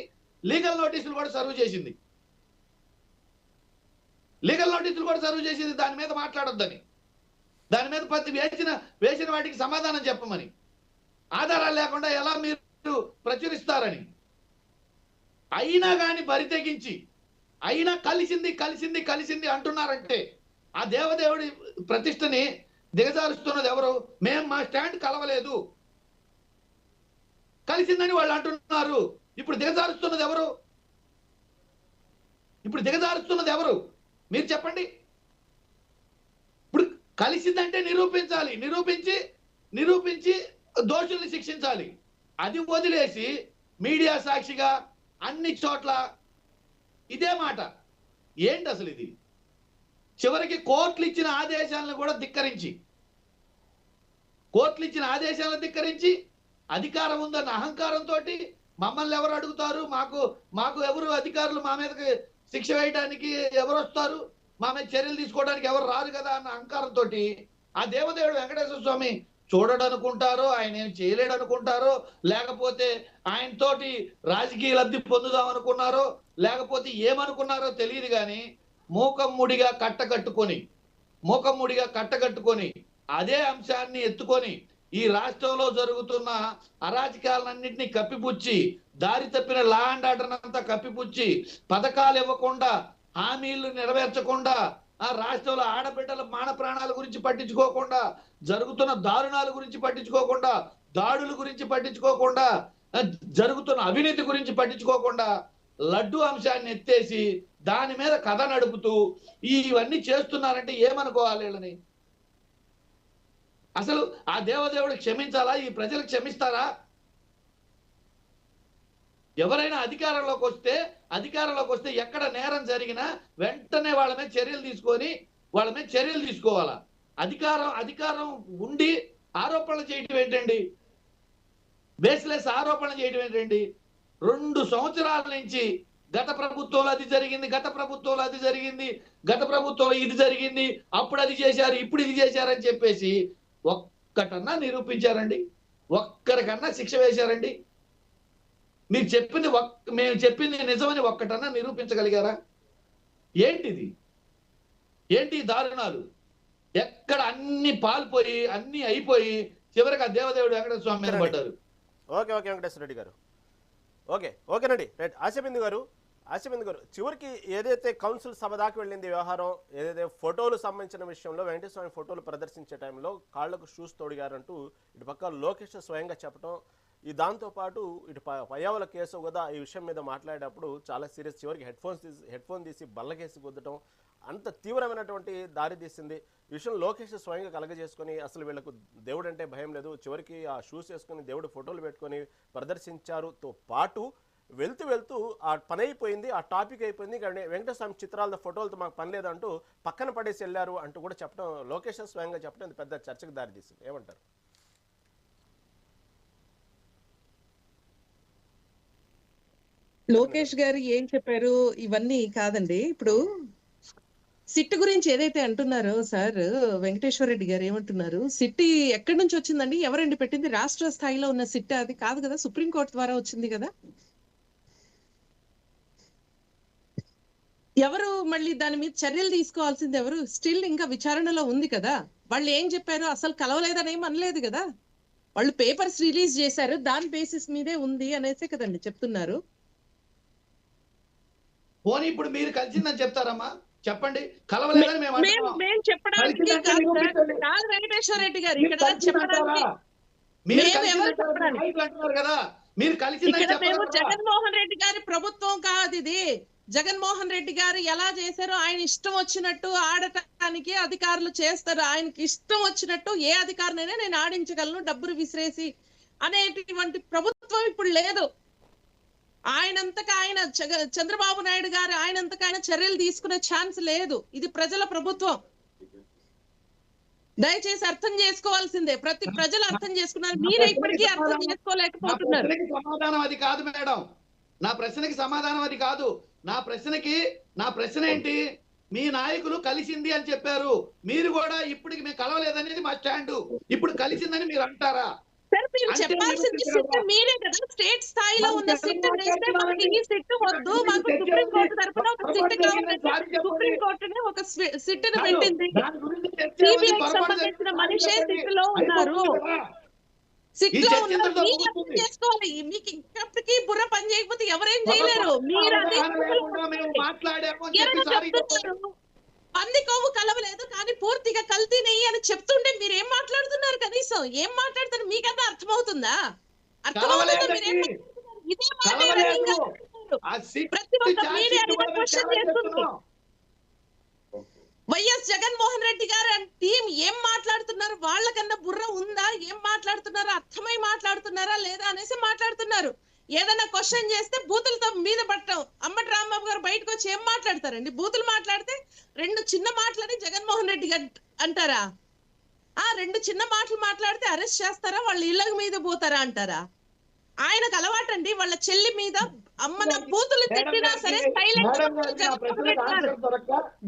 Speaker 3: లీగల్ నోటీసులు కూడా సర్వ్ చేసింది. దాని మీద మాట్లాడొద్దని, దాని మీద వేసిన వాటికి సమాధానం చెప్పమని, ఆధారాలు లేకుండా ఎలా మీరు ప్రచురిస్తారని. అయినా కానీ బరి తెగించి, అయినా కలిసింది అంటున్నారంటే ఆ దేవదేవుడి ప్రతిష్టని దిగజారుస్తున్నది ఎవరు? మా స్టాండ్ కలవలేదు, కలిసిందని వాళ్ళు అంటున్నారు. ఇప్పుడు దిగజారుస్తున్నది ఎవరు? మీరు చెప్పండి. ఇప్పుడు కలిసిందంటే నిరూపించి దోషుల్ని శిక్షించాలి. అది వదిలేసి మీడియా సాక్షిగా అన్ని చోట్ల ఇదే మాట. ఏంటి అసలు ఇది? చివరికి కోర్టులు ఇచ్చిన ఆదేశాలను కూడా ధిక్కరించి, అధికారం ఉందన్న అహంకారంతో మమ్మల్ని ఎవరు అడుగుతారు, మాకు ఎవరు అధికారులు, మా మీదకి శిక్ష వేయడానికి ఎవరు వస్తారు, మా మీద చర్యలు తీసుకోవడానికి ఎవరు రారు కదా అన్న అహంకారంతో ఆ దేవదేవుడు వెంకటేశ్వర స్వామి చూడడనుకుంటారో, ఆయన ఏం చేయలేడు అనుకుంటారో, లేకపోతే ఆయనతోటి రాజకీయ లబ్ధి పొందుదాం అనుకున్నారో, లేకపోతే ఏమనుకున్నారో తెలియదు కానీ మూకమ్ముడిగా కట్టగట్టుకొని అదే అంశాన్ని ఎత్తుకొని ఈ రాష్ట్రంలో జరుగుతున్న అరాచకాలన్నింటినీ కప్పిపుచ్చి, దారి తప్పిన లా అండ్ ఆర్డర్ అంతా కప్పిపుచ్చి, పథకాలు ఇవ్వకుండా, హామీలు నెరవేర్చకుండా, ఆ రాష్ట్రంలో ఆడబిడ్డల మాన ప్రాణాల గురించి పట్టించుకోకుండా, జరుగుతున్న దారుణాల గురించి పట్టించుకోకుండా, దాడుల గురించి పట్టించుకోకుండా, జరుగుతున్న అవినీతి గురించి పట్టించుకోకుండా లడ్డు అంశాన్ని ఎత్తేసి దాని మీద కథ నడుపుతూ ఇవన్నీ చేస్తున్నారంటే ఏమనుకోవాలి వీళ్ళని? అసలు ఆ దేవదేవుడు క్షమించాలా? ఈ ప్రజలు క్షమిస్తారా? ఎవరైనా అధికారంలోకి వస్తే ఎక్కడ నేరం జరిగినా వెంటనే వాళ్ళ మీద చర్యలు తీసుకోవాలా? అధికారం ఉండి ఆరోపణలు చేయటం ఏంటండి? బేస్లెస్ ఆరోపణలు చేయటం ఏంటండి? 2 సంవత్సరాల నుంచి గత ప్రభుత్వంలో అది జరిగింది, గత ప్రభుత్వంలో ఇది జరిగింది, అప్పుడు అది చేశారు, ఇప్పుడు ఇది చేశారని చెప్పేసి ఒక్కటన్నా నిరూపించారండి? ఒక్కరికన్నా శిక్ష వేశారండి? మేము చెప్పింది నిజమని ఒక్కటన్నా నిరూపించగలిగారా? ఏంటి దారుణాలు? ఎక్కడ అన్ని పాల్పోయి అన్ని అయిపోయి చివరికి ఆ దేవదేవుడు వెంకటేశ్వర స్వామి మీద పడ్డారు.
Speaker 1: ఓకే వెంకటేశ్వర రెడ్డి గారు, ఓకేనండి, రైట్. ఆశబిందు గారు, చివరికి ఏదైతే కౌన్సిల్ సభ దాకా వెళ్ళింది వ్యవహారం, ఏదైతే ఫోటోలు సంబంధించిన విషయంలో వెంకటేశ్వర స్వామి ఫోటోలు ప్రదర్శించే టైంలో కాళ్లకు షూస్ తోడిగారంటూ ఇటు పక్క లోకేష్ స్వయంగా చెప్పడం, దాంతోపాటు ఇటు పయ్యావుల కేసు కూడా ఈ విషయం మీద మాట్లాడేటప్పుడు చాలా సీరియస్, చివరికి హెడ్ ఫోన్ తీసి బల్లకేసి గుద్దటం, అంత తీవ్రమైనటువంటి దారి తీసింది. ఈ విషయం లోకేష్ స్వయంగా కలగజేసుకొని అసలు వీళ్ళకు దేవుడు అంటే భయం లేదు, చివరికి ఆ షూస్ వేసుకొని దేవుడు ఫోటోలు పెట్టుకొని ప్రదర్శించారుతో పాటు వెళ్తూ ఆ పని అయిపోయింది, ఆ టాపిక్ అయిపోయింది, కానీ వెంకటేశ్వర స్వామి చిత్రాలతో ఫోటోలతో మాకు పని లేదంటూ పక్కన పడేసి వెళ్ళారు అంటూ కూడా చెప్పడం, లోకేష్ స్వయంగా చెప్పడం పెద్ద చర్చకు దారి తీసింది. ఏమంటారు?
Speaker 4: లోకేష్ గారు ఏం చెప్పారు ఇవన్నీ కాదండి. ఇప్పుడు సిట్ గురించి ఏదైతే అంటున్నారో సార్, వెంకటేశ్వర రెడ్డి గారు ఏమంటున్నారు, సిట్ ఎక్కడి నుంచి వచ్చిందండి? ఎవరండి పెట్టింది? రాష్ట్ర స్థాయిలో ఉన్న సిట్ అది కాదు కదా, సుప్రీంకోర్టు ద్వారా వచ్చింది కదా. ఎవరు మళ్ళీ దాని మీద చర్యలు తీసుకోవాల్సింది ఎవరు? స్టిల్ ఇంకా విచారణలో ఉంది కదా. వాళ్ళు ఏం చెప్పారు? అసలు కలవలేదని ఏం అనలేదు కదా. వాళ్ళు పేపర్స్ రిలీజ్ చేశారు, దాని బేసిస్ మీదే ఉంది అనేసే కదండి చెప్తున్నారు.
Speaker 3: పోనీ ఇప్పుడు మీరు కలిసిందని చెప్తారమ్మా? చెప్పండి. కలవలేదని మేము అంటున్నాం.
Speaker 4: మేము చెప్పడానికి కాదు వెంకటేశ్వర రెడ్డి గారు, ఇక్కడ చెప్పడానికి
Speaker 3: అంటున్నారు కదా, మీరు
Speaker 4: ఇక్కడ మేము
Speaker 3: కలిసి
Speaker 4: జగన్మోహన్ రెడ్డి గారి ప్రభుత్వం కాదు ఇది. జగన్మోహన్ రెడ్డి గారు ఎలా చేశారో ఆయన ఇష్టం వచ్చినట్టు ఆడటానికి అధికారులు చేస్తారు. ఆయనకి ఇష్టం వచ్చినట్టు ఏ అధికారినైనా నేను ఆడించగలను డబ్బులు విసిరేసి అనేటువంటి ప్రభుత్వం ఇప్పుడు లేదు. ఆయనంతగా ఆయన చంద్రబాబు నాయుడు గారు ఆయనంతగా ఆయన చర్యలు తీసుకునే ఛాన్స్ లేదు. ఇది ప్రజల ప్రభుత్వం. దయచేసి అర్థం చేసుకోవాల్సిందే. ప్రతి ప్రజలు అర్థం చేసుకున్నారు, మీరే ఇప్పటికీ అర్థం చేసుకోలేకపోతున్నారు.
Speaker 3: సమాధానం అది కాదు మేడం, నా ప్రశ్నకి సమాధానం అది కాదు. నా ప్రశ్న ఏంటి? మీ నాయకులు కలిసింది అని చెప్పారు, మీరు కూడా ఇప్పటికి మేము కలవలేదనేది మా స్టాండ్. ఇప్పుడు కలిసిందని మీరు అంటారా?
Speaker 4: సార్ మీరు చెప్పాల్సింది సిట్ మీరే కదా. స్టేట్ స్థాయిలో ఉన్న సిట్ వేస్తే మనకి ఈ సిట్ వద్దు, మాకు సుప్రీంకోర్టు తరఫున ఒక సిట్ కావాలి. సుప్రీంకోర్టునే ఒక సిట్ ను పెట్టింది. సిబిఐకి సంబంధించిన మనిషే సిట్ లో ఉన్నారు. సిట్ లో ఉన్నారు, మీరు అర్థం చేసుకోవాలి. మీకు ఇంకప్పటికీ బుర్ర పని చేయకపోతే ఎవరేం చేయలేరు. మీరు అదే చెప్తున్నారు, పంది కొవ్వు కలవలేదు కానీ పూర్తిగా కల్తీ నెయ్యి అని చెప్తుంటే మీరు ఏం మాట్లాడుతున్నారు? కనీసం ఏం మాట్లాడుతారు మీకన్నా అర్థమవుతుందా? అర్థమవుతుందా? మీరేం ఇదే ప్రతి ఒక్క మీడియా క్వశ్చన్ చేస్తుంది. వైఎస్ జగన్మోహన్ రెడ్డి గారు అండ్ టీం ఏం మాట్లాడుతున్నారు? వాళ్ళకన్నా బుర్ర ఉందా? ఏం మాట్లాడుతున్నారో అర్థమై మాట్లాడుతున్నారా లేదా అనేసి మాట్లాడుతున్నారు. ఏదైనా క్వశ్చన్ చేస్తే బూతులతో మీద పట్టం. అంబటి రాంబాబు గారు బయటకు వచ్చి ఏం మాట్లాడతారండి? బూతులు మాట్లాడితే రెండు చిన్న మాటలని జగన్మోహన్ రెడ్డి గారు అంటారా? రెండు చిన్న మాటలు మాట్లాడితే అరెస్ట్ చేస్తారా? వాళ్ళ ఇళ్ళ మీద పోతారా అంటారా? ఆయనకు అలవాటండి వాళ్ళ చెల్లి మీద అమ్మన బూతులు తిట్టినా సరే సైలెంట్.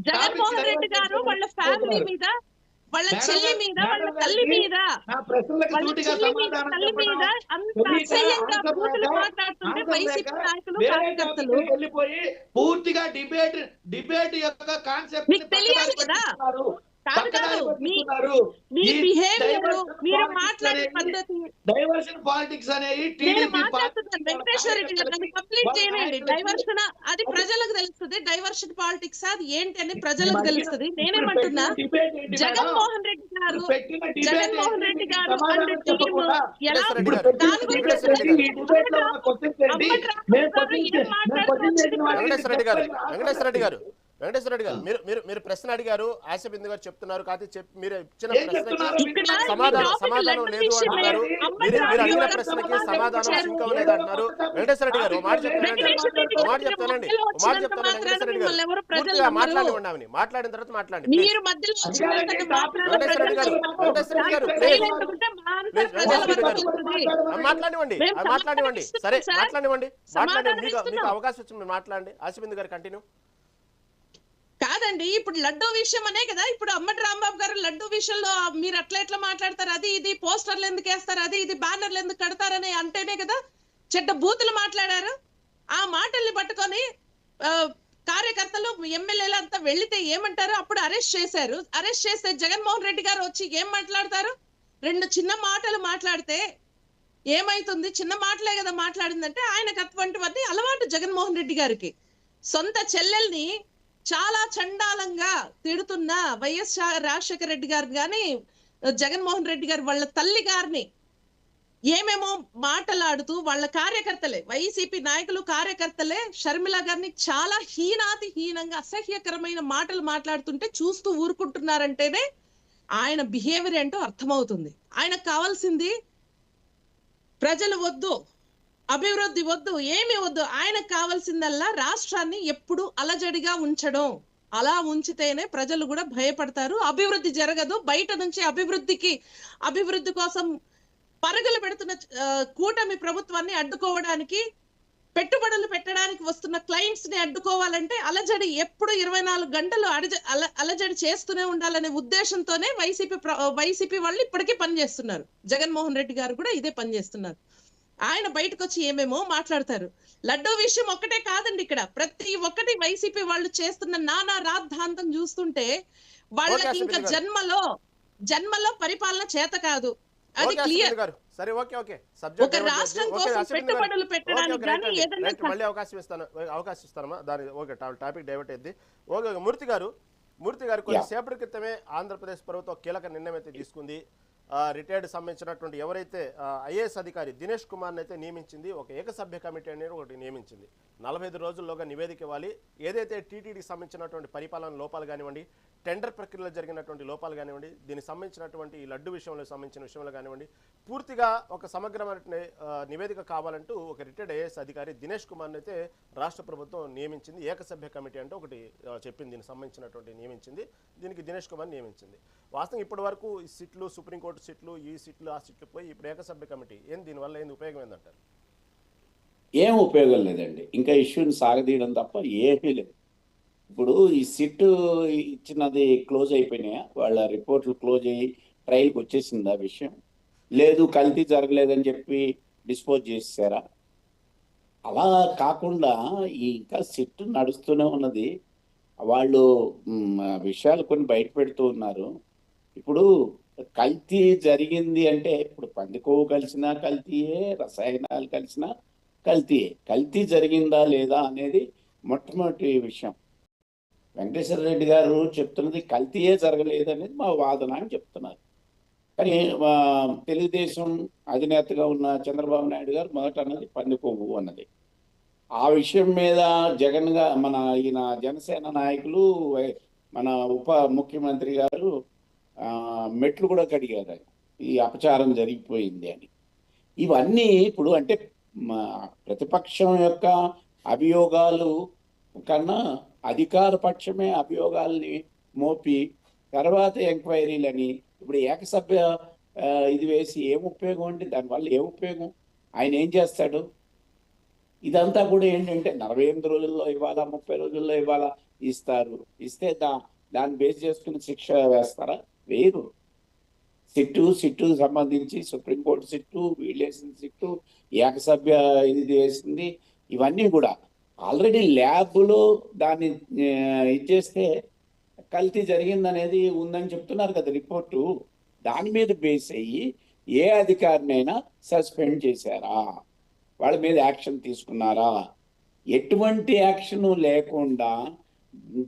Speaker 4: జగన్మోహన్ రెడ్డి గారు వాళ్ళ ఫ్యామిలీ మీద, వాళ్ళ చెల్లి మీద, వాళ్ళ తల్లి మీద, తల్లి మీద అంత అసహ్యంగా బూతులు మాట్లాడుతుంటే వైసీపీ నాయకులు కార్యకర్తలు
Speaker 3: పూర్తిగా డిబేట్ యొక్క కాన్సెప్ట్
Speaker 4: మీకు తెలియాలి కదా. కాదు మీ బిహేవియర్, మీరు మాట్లాడే పద్ధతి,
Speaker 3: డైవర్షన్ పాలిటిక్స్ అనేవి
Speaker 4: వెంకటేశ్వర రెడ్డి గారు కంప్లీట్ చేయండి. డైవర్షన్ అది ప్రజలకు తెలుస్తుంది. డైవర్షన్ పాలిటిక్స్ అది ఏంటి అని ప్రజలకు తెలుస్తుంది. నేనేమంటున్నా, జగన్మోహన్ రెడ్డి గారు అండ్ టీమ్ ఎలా దాని
Speaker 1: వెంకటేశ్వర రెడ్డి గారు మీరు ప్రశ్న అడిగారు, ఆశబిందు గారు చెప్తున్నారు. కాదు మీరు ఇచ్చిన ప్రశ్నకి సమాధానం లేదు అంటున్నారు. మీరు అడిగిన ప్రశ్నకి సమాధానం ఇంకా లేదు అంటున్నారు. వెంకటేశ్వర రెడ్డి గారు మాట చెప్తానండి. వెంకటేశ్వర రెడ్డి గారు పూర్తిగా మాట్లాడివ్వండి. మాట్లాడిన తర్వాత మాట్లాడండి. వెంకటేశ్వర రెడ్డి గారు మాట్లాడివ్వండి. సరే మాట్లాడివ్వండి. మీకు అవకాశం వచ్చింది, మీరు మాట్లాడండి. ఆశబిందు గారు కంటిన్యూ.
Speaker 4: కాదండి, ఇప్పుడు లడ్డూ విషయం అనే కదా. ఇప్పుడు అంబటి రాంబాబు గారు లడ్డూ విషయంలో మీరు ఎట్లా మాట్లాడతారు? అది ఇది పోస్టర్లు ఎందుకు వేస్తారు, అది ఇది బ్యానర్లు ఎందుకు కడతారని అంటేనే కదా చెడ్డ బూతులు మాట్లాడారు. ఆ మాటల్ని పట్టుకొని కార్యకర్తలు ఎమ్మెల్యేలు అంతా వెళ్లితే ఏమంటారు? అప్పుడు అరెస్ట్ చేశారు. అరెస్ట్ చేస్తే జగన్మోహన్ రెడ్డి గారు వచ్చి ఏం మాట్లాడతారు? రెండు చిన్న మాటలు మాట్లాడితే ఏమైతుంది? చిన్న మాటలే కదా మాట్లాడిందంటే ఆయనకు అటువంటివన్నీ అలవాటు జగన్మోహన్ రెడ్డి గారికి. సొంత చెల్లెల్ని చాలా చండాలంగా తిడుతున్న వైఎస్ రాజశేఖర రెడ్డి గారు కానీ జగన్మోహన్ రెడ్డి గారు వాళ్ళ తల్లి గారిని ఏమేమో మాటలాడుతూ వాళ్ళ కార్యకర్తలే, వైసీపీ నాయకులు కార్యకర్తలే షర్మిల గారిని చాలా హీనంగా అసహ్యకరమైన మాటలు మాట్లాడుతుంటే చూస్తూ ఊరుకుంటున్నారంటేనే ఆయన బిహేవియర్ ఏంటో అర్థమవుతుంది. ఆయనకు కావాల్సింది ప్రజలు వద్దు, అభివృద్ధి వద్దు, ఏమి వద్దు. ఆయనకు కావాల్సిందల్లా రాష్ట్రాన్ని ఎప్పుడు అలజడిగా ఉంచడం. అలా ఉంచితేనే ప్రజలు కూడా భయపడతారు. అభివృద్ధి జరగదు. బయట నుంచి అభివృద్ధి కోసం పరుగులు పెడుతున్న కూటమి ప్రభుత్వాన్ని అడ్డుకోవడానికి, పెట్టుబడులు పెట్టడానికి వస్తున్న క్లయింట్స్ ని అడ్డుకోవాలంటే అలజడి ఎప్పుడు 24 గంటలు అలజడి చేస్తూనే ఉండాలనే ఉద్దేశంతోనే వైసీపీ వాళ్ళు ఇప్పటికీ పనిచేస్తున్నారు. జగన్మోహన్ రెడ్డి గారు కూడా ఇదే పనిచేస్తున్నారు. ఆయన బయటకు వచ్చి ఏమేమో మాట్లాడతారు. లడ్డూ విషయం ఒక్కటే కాదండి, ఇక్కడ ప్రతి ఒక్కటి వైసీపీ వాళ్ళు చేస్తున్న నానా రాద్ధాంతం చూస్తుంటే వాళ్ళకి ఇంకా జన్మలో పరిపాలన చేత కాదు, అది క్లియర్.
Speaker 1: సరే, ఓకే ఓకే, సబ్జెక్ట్
Speaker 4: ఒక రాష్ట్రం కోసం పెట్టుబడులు పెట్టడానికి కానీ ఏదైనా
Speaker 1: మళ్ళీ అవకాశం ఇస్తానమ్మా దాని. ఓకే, టాపిక్ డైవర్ట్ అయింది. ఓకే, మూర్తి గారు కొద్దిసేపటి క్రితమే ఆంధ్రప్రదేశ్ ప్రభుత్వం కీలక నిర్ణయం అయితే తీసుకుంది. రిటైర్డ్ సంబంధించినటువంటి ఎవరైతే ఐఏఎస్ అధికారి దినేష్ కుమార్ని అయితే నియమించింది. ఒక ఏకసభ్య కమిటీ అనేది ఒకటి నియమించింది. 45 రోజుల్లోగా నివేదిక ఇవ్వాలి. ఏదైతే టీటీడీకి సంబంధించినటువంటి పరిపాలన లోపాలు కానివ్వండి, టెండర్ ప్రక్రియలో జరిగినటువంటి లోపాలు కానివ్వండి, దీనికి సంబంధించినటువంటి ఈ లడ్డు సంబంధించిన విషయంలో కానివ్వండి, పూర్తిగా ఒక సమగ్రమైన నివేదిక కావాలంటూ ఒక రిటైర్డ్ ఐఏఎస్ అధికారి దినేష్ కుమార్ని అయితే రాష్ట్ర ప్రభుత్వం నియమించింది. ఏకసభ్య కమిటీ అంటే ఒకటి చెప్పింది, దీనికి సంబంధించినటువంటి నియమించింది. దీనికి దినేష్ కుమార్ నియమించింది. వాస్తవం ఇప్పటి వరకు ఈ సిట్లు, సుప్రీంకోర్టు సిట్లు, ఈ సిట్లు, ఆ సిట్లు పోయి ఇప్పుడు ఏకసభ్య కమిటీ దీనివల్ల ఏంది ఉపయోగం ఏందంటారు?
Speaker 2: ఏం ఉపయోగం లేదండి, ఇంకా ఇష్యూని సాగదీయడం తప్ప ఏమీ లేదు. ఇప్పుడు ఈ సిట్ ఇచ్చినది క్లోజ్ అయిపోయినాయా? వాళ్ళ రిపోర్ట్లు క్లోజ్ అయ్యి ట్రయల్కి వచ్చేసింది ఆ విషయం? లేదు, కల్తీ జరగలేదని చెప్పి డిస్పోజ్ చేసారా? అలా కాకుండా ఇంకా సిట్ నడుస్తూనే ఉన్నది. వాళ్ళు విషయాలు కొన్ని బయట పెడుతూ ఉన్నారు. ఇప్పుడు కల్తీ జరిగింది అంటే ఇప్పుడు పందికొవ్వు కలిసినా కల్తీయే, రసాయనాలు కలిసినా కల్తీయే. కల్తీ జరిగిందా లేదా అనేది మొట్టమొదటి విషయం. వెంకటేశ్వర రెడ్డి గారు చెప్తున్నది కల్తీయే జరగలేదు అనేది మా వాదన అని చెప్తున్నారు. కానీ తెలుగుదేశం అధినేతగా ఉన్న చంద్రబాబు నాయుడు గారు మొదట అన్నది పందికొవ్వు అన్నది. ఆ విషయం మీద ఈయన జనసేన నాయకులు, మన ఉప ముఖ్యమంత్రి గారు మెట్లు కూడా కడిగారు ఈ అపచారం జరిగిపోయింది అని. ఇవన్నీ ఇప్పుడు అంటే ప్రతిపక్షం యొక్క అభియోగాలు కన్నా అధికార పక్షమే అభియోగాల్ని మోపి తర్వాత ఎంక్వైరీలని ఇప్పుడు ఏకసభ్య ఇది వేసి ఏం ఉపయోగం అండి? దానివల్ల ఏం ఉపయోగం? ఆయన ఏం చేస్తాడు? ఇదంతా కూడా ఏంటంటే 48 రోజుల్లో ఇవ్వాలా, 30 రోజుల్లో ఇవ్వాలా, ఇస్తే దాన్ని బేస్ చేసుకుని శిక్ష వేస్తారా? వేరు. సిట్టు సంబంధించి సుప్రీంకోర్టు సిట్టు, వీళ్ళేసిన సిట్టు, ఏకసభ్య ఇది వేసింది, ఇవన్నీ కూడా ఆల్రెడీ ల్యాబ్లో దాన్ని ఇచ్చేస్తే కల్తీ జరిగిందనేది ఉందని చెప్తున్నారు కదా రిపోర్టు. దాని మీద బేస్ అయ్యి ఏ అధికారినైనా సస్పెండ్ చేశారా? వాళ్ళ మీద యాక్షన్ తీసుకున్నారా? ఎటువంటి యాక్షన్ లేకుండా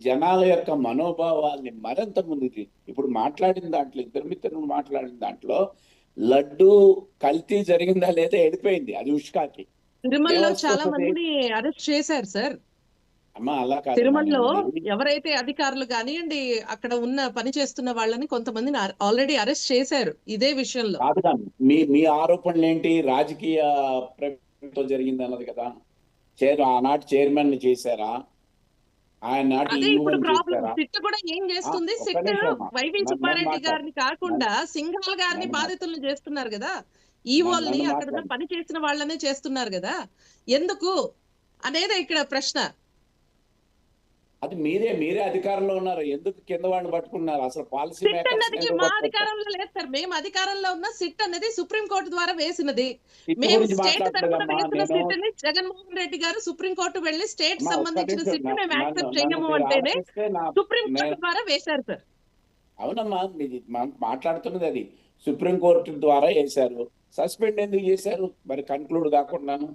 Speaker 2: జనాల యొక్క మనోభావాల్ని మరింత ముందుకి ఇప్పుడు మాట్లాడిన దాంట్లో, ఇద్దరు మిత్రులు మాట్లాడిన దాంట్లో లడ్డు కల్తీ జరిగిందా లేదా వెళ్ళిపోయింది, అది ఉష్కాకి.
Speaker 4: తిరుమలలో చాలా మందిని అరెస్ట్ చేశారు సార్.
Speaker 2: అమ్మా అలా కాదు,
Speaker 4: తిరుమలలో ఎవరైతే అధికారులు కానివ్వండి, అక్కడ ఉన్న పని చేస్తున్న వాళ్ళని కొంతమందిని ఆల్రెడీ అరెస్ట్ చేశారు ఇదే విషయంలో.
Speaker 2: కాదు కానీ మీ ఆరోపణలు ఏంటి? రాజకీయ ప్రయత్నంతో జరిగింది అన్నది కదా. ఆనాటి చైర్మన్ చేశారా?
Speaker 4: అదే ఇప్పుడు ప్రాబ్లం. సిట్ కూడా ఏం చేస్తుంది? సిట్ వైవి సుబ్బారెడ్డి గారిని కాకుండా సింఘాల్ గారిని బాధితులను చేస్తున్నారు కదా, ఈవోల్ని, అక్కడ పని చేసిన వాళ్ళనే చేస్తున్నారు కదా. ఎందుకు అనేది ఇక్కడ ప్రశ్న.
Speaker 2: అది మీరే అధికారంలో ఉన్నారు, ఎందుకు కింద వాళ్ళని పట్టుకున్నారు? అసలు పాలసీ
Speaker 4: సిట్ అన్నది మా అధికారంలో లేదు సార్. మేము అధికారంలో ఉన్న సిట్ అనేది సుప్రీంకోర్టు ద్వారా వేసినది. మేము స్టేట్ తరఫున వేసిన సిట్ ని జగన్మోహన్ రెడ్డి గారు సుప్రీంకోర్టు వెళ్లి స్టేట్ సంబంధించిన సిట్ మేము యాక్సెప్ట్ చేయము అంటేనే సుప్రీంకోర్టు ద్వారా వేశారు సార్.
Speaker 2: అవునమ్మా, మాట్లాడుతున్నది అది. సుప్రీంకోర్టు ద్వారా వేశారు. సస్పెండ్ ఎందుకు చేశారు మరి? కన్క్లూడ్ కాకుండాను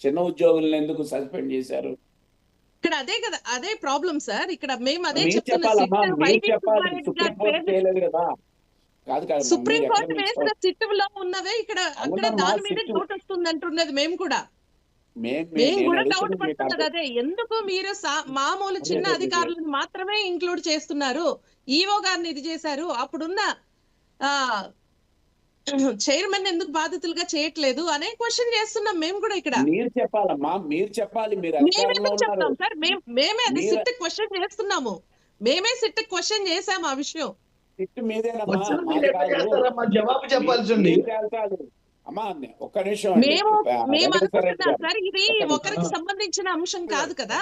Speaker 2: చిన్న ఉద్యోగులను ఎందుకు సస్పెండ్ చేశారు?
Speaker 4: ఇక్కడ అదే కదా, అదే ప్రాబ్లం సార్. ఇక్కడ మేము అదే సుప్రీంకోర్టు వేసిన సిట్టులో ఉన్నవే ఇక్కడ అక్కడ దాని మీద డౌట్ వస్తుంది అంటున్నది. మేము కూడా డౌట్ పడుతున్నది అదే. ఎందుకు మీరు మామూలు చిన్న అధికారులను మాత్రమే ఇంక్లూడ్ చేస్తున్నారు? ఈవో గారిని ఇది చేశారు, అప్పుడున్న చైర్మన్ ఎందుకు బాధితులుగా చేయట్లేదు అనే క్వశ్చన్ చేస్తున్నాం మేము కూడా. ఇక్కడ
Speaker 2: మీరు చెప్పాలమ్మా, మీరు చెప్పాలి.
Speaker 4: చెప్తాం సార్, మేమే అది సిట్ క్వశ్చన్ చేస్తున్నాము. మేమే సిట్ క్వశ్చన్ చేసాము ఆ విషయం.
Speaker 3: జవాబు చెప్పాల్సింది.
Speaker 2: అమ్మా ఒక్క నిమిషం,
Speaker 4: మేము అనుకుంటున్నాం సార్, ఇది ఒకరికి సంబంధించిన అంశం కాదు కదా,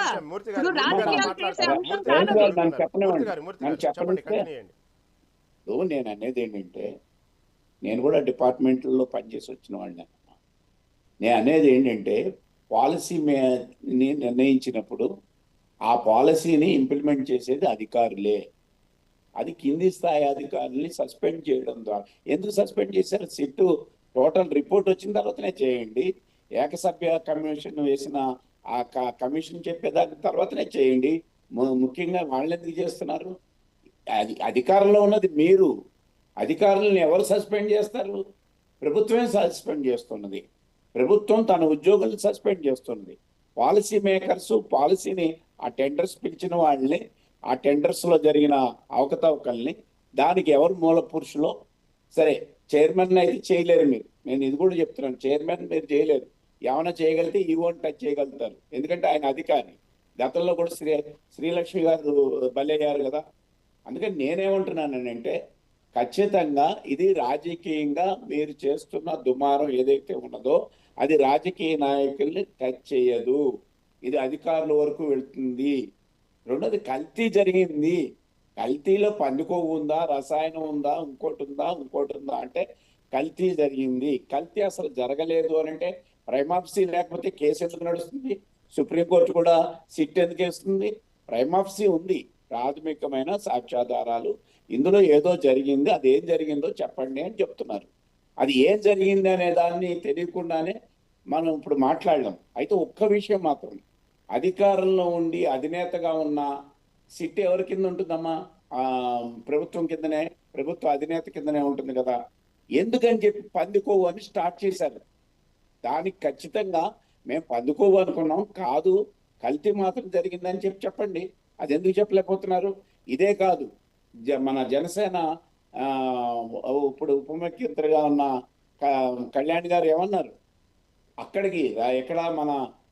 Speaker 4: రాజకీయాలు చేసే అంశం కాదు.
Speaker 2: చెప్పండి. నేను అనేది ఏంటంటే నేను కూడా డిపార్ట్మెంట్లో పనిచేసి వచ్చిన వాడిని. నేను అనేది ఏంటంటే పాలసీ నిర్ణయించినప్పుడు ఆ పాలసీని ఇంప్లిమెంట్ చేసేది అధికారులే. అది కింది స్థాయి అధికారుల్ని సస్పెండ్ చేయడం ద్వారా. ఎందుకు సస్పెండ్ చేశారు? సిట్టు టోటల్ రిపోర్ట్ వచ్చిన తర్వాతనే చేయండి. ఏకసభ్య కమిషన్ వేసిన ఆ కమిషన్ చెప్పేదాని తర్వాతనే చేయండి. ముఖ్యంగా వాళ్ళు ఎందుకు చేస్తున్నారు? అధికారంలో ఉన్నది మీరు. అధికారులను ఎవరు సస్పెండ్ చేస్తారు? ప్రభుత్వమే సస్పెండ్ చేస్తున్నది. ప్రభుత్వం తన ఉద్యోగులను సస్పెండ్ చేస్తున్నది. పాలసీ మేకర్స్ పాలసీని ఆ టెండర్స్ పిలిచిన వాళ్ళని, ఆ టెండర్స్ లో జరిగిన అవకతవకల్ని, దానికి ఎవరు మూల పురుషులో సరే చైర్మన్ అయితే చేయలేరు మీరు. నేను ఇది కూడా చెప్తున్నాను, చైర్మన్ మీరు చేయలేరు. ఏమైనా చేయగలిగితే ఈవోని టచ్ చేయగలుగుతారు, ఎందుకంటే ఆయన అధికారి. గతంలో కూడా శ్రీలక్ష్మి గారు బలయ్యారు కదా. అందుకని నేనేమంటున్నానంటే ఖచ్చితంగా ఇది రాజకీయంగా మీరు చేస్తున్న దుమారం ఏదైతే ఉన్నదో అది రాజకీయ నాయకుల్ని టచ్ చేయదు. ఇది అధికారుల వరకు వెళ్తుంది. రెండోది కల్తీ జరిగింది. కల్తీలో పందుకోవు ఉందా, రసాయనం ఉందా, ఇంకోటి ఉందా అంటే కల్తీ జరిగింది. కల్తీ అసలు జరగలేదు అని అంటే ప్రైమాప్సీ లేకపోతే కేసు ఎందుకు నడుస్తుంది? సుప్రీంకోర్టు కూడా సిట్ ఎందుకు వేస్తుంది? ప్రైమాప్సీ ఉంది, ప్రాథమికమైన సాక్ష్యాధారాలు. ఇందులో ఏదో జరిగింది, అది ఏం జరిగిందో చెప్పండి అని చెప్తున్నారు. అది ఏం జరిగింది అనే దాన్ని తెలియకుండానే మనం ఇప్పుడు మాట్లాడలేం. అయితే ఒక్క విషయం మాత్రం, అధికారంలో ఉండి అధినేతగా ఉన్న సిట్ ఎవరి కింద ఉంటుందమ్మా? ప్రభుత్వం కిందనే, ప్రభుత్వ అధినేత కిందనే ఉంటుంది కదా. ఎందుకని చెప్పి పందుకోవు అని స్టార్ట్ చేశారు. దానికి ఖచ్చితంగా మేము పందుకోవు అనుకున్నాం కాదు, కల్తీ మాత్రం జరిగిందని చెప్పండి. అది ఎందుకు చెప్పలేకపోతున్నారు? ఇదే కాదు, మన జనసేన ఇప్పుడు ఉప ముఖ్యమంత్రిగా ఉన్న కళ్యాణ్ గారు ఏమన్నారు? అక్కడికి ఎక్కడ మన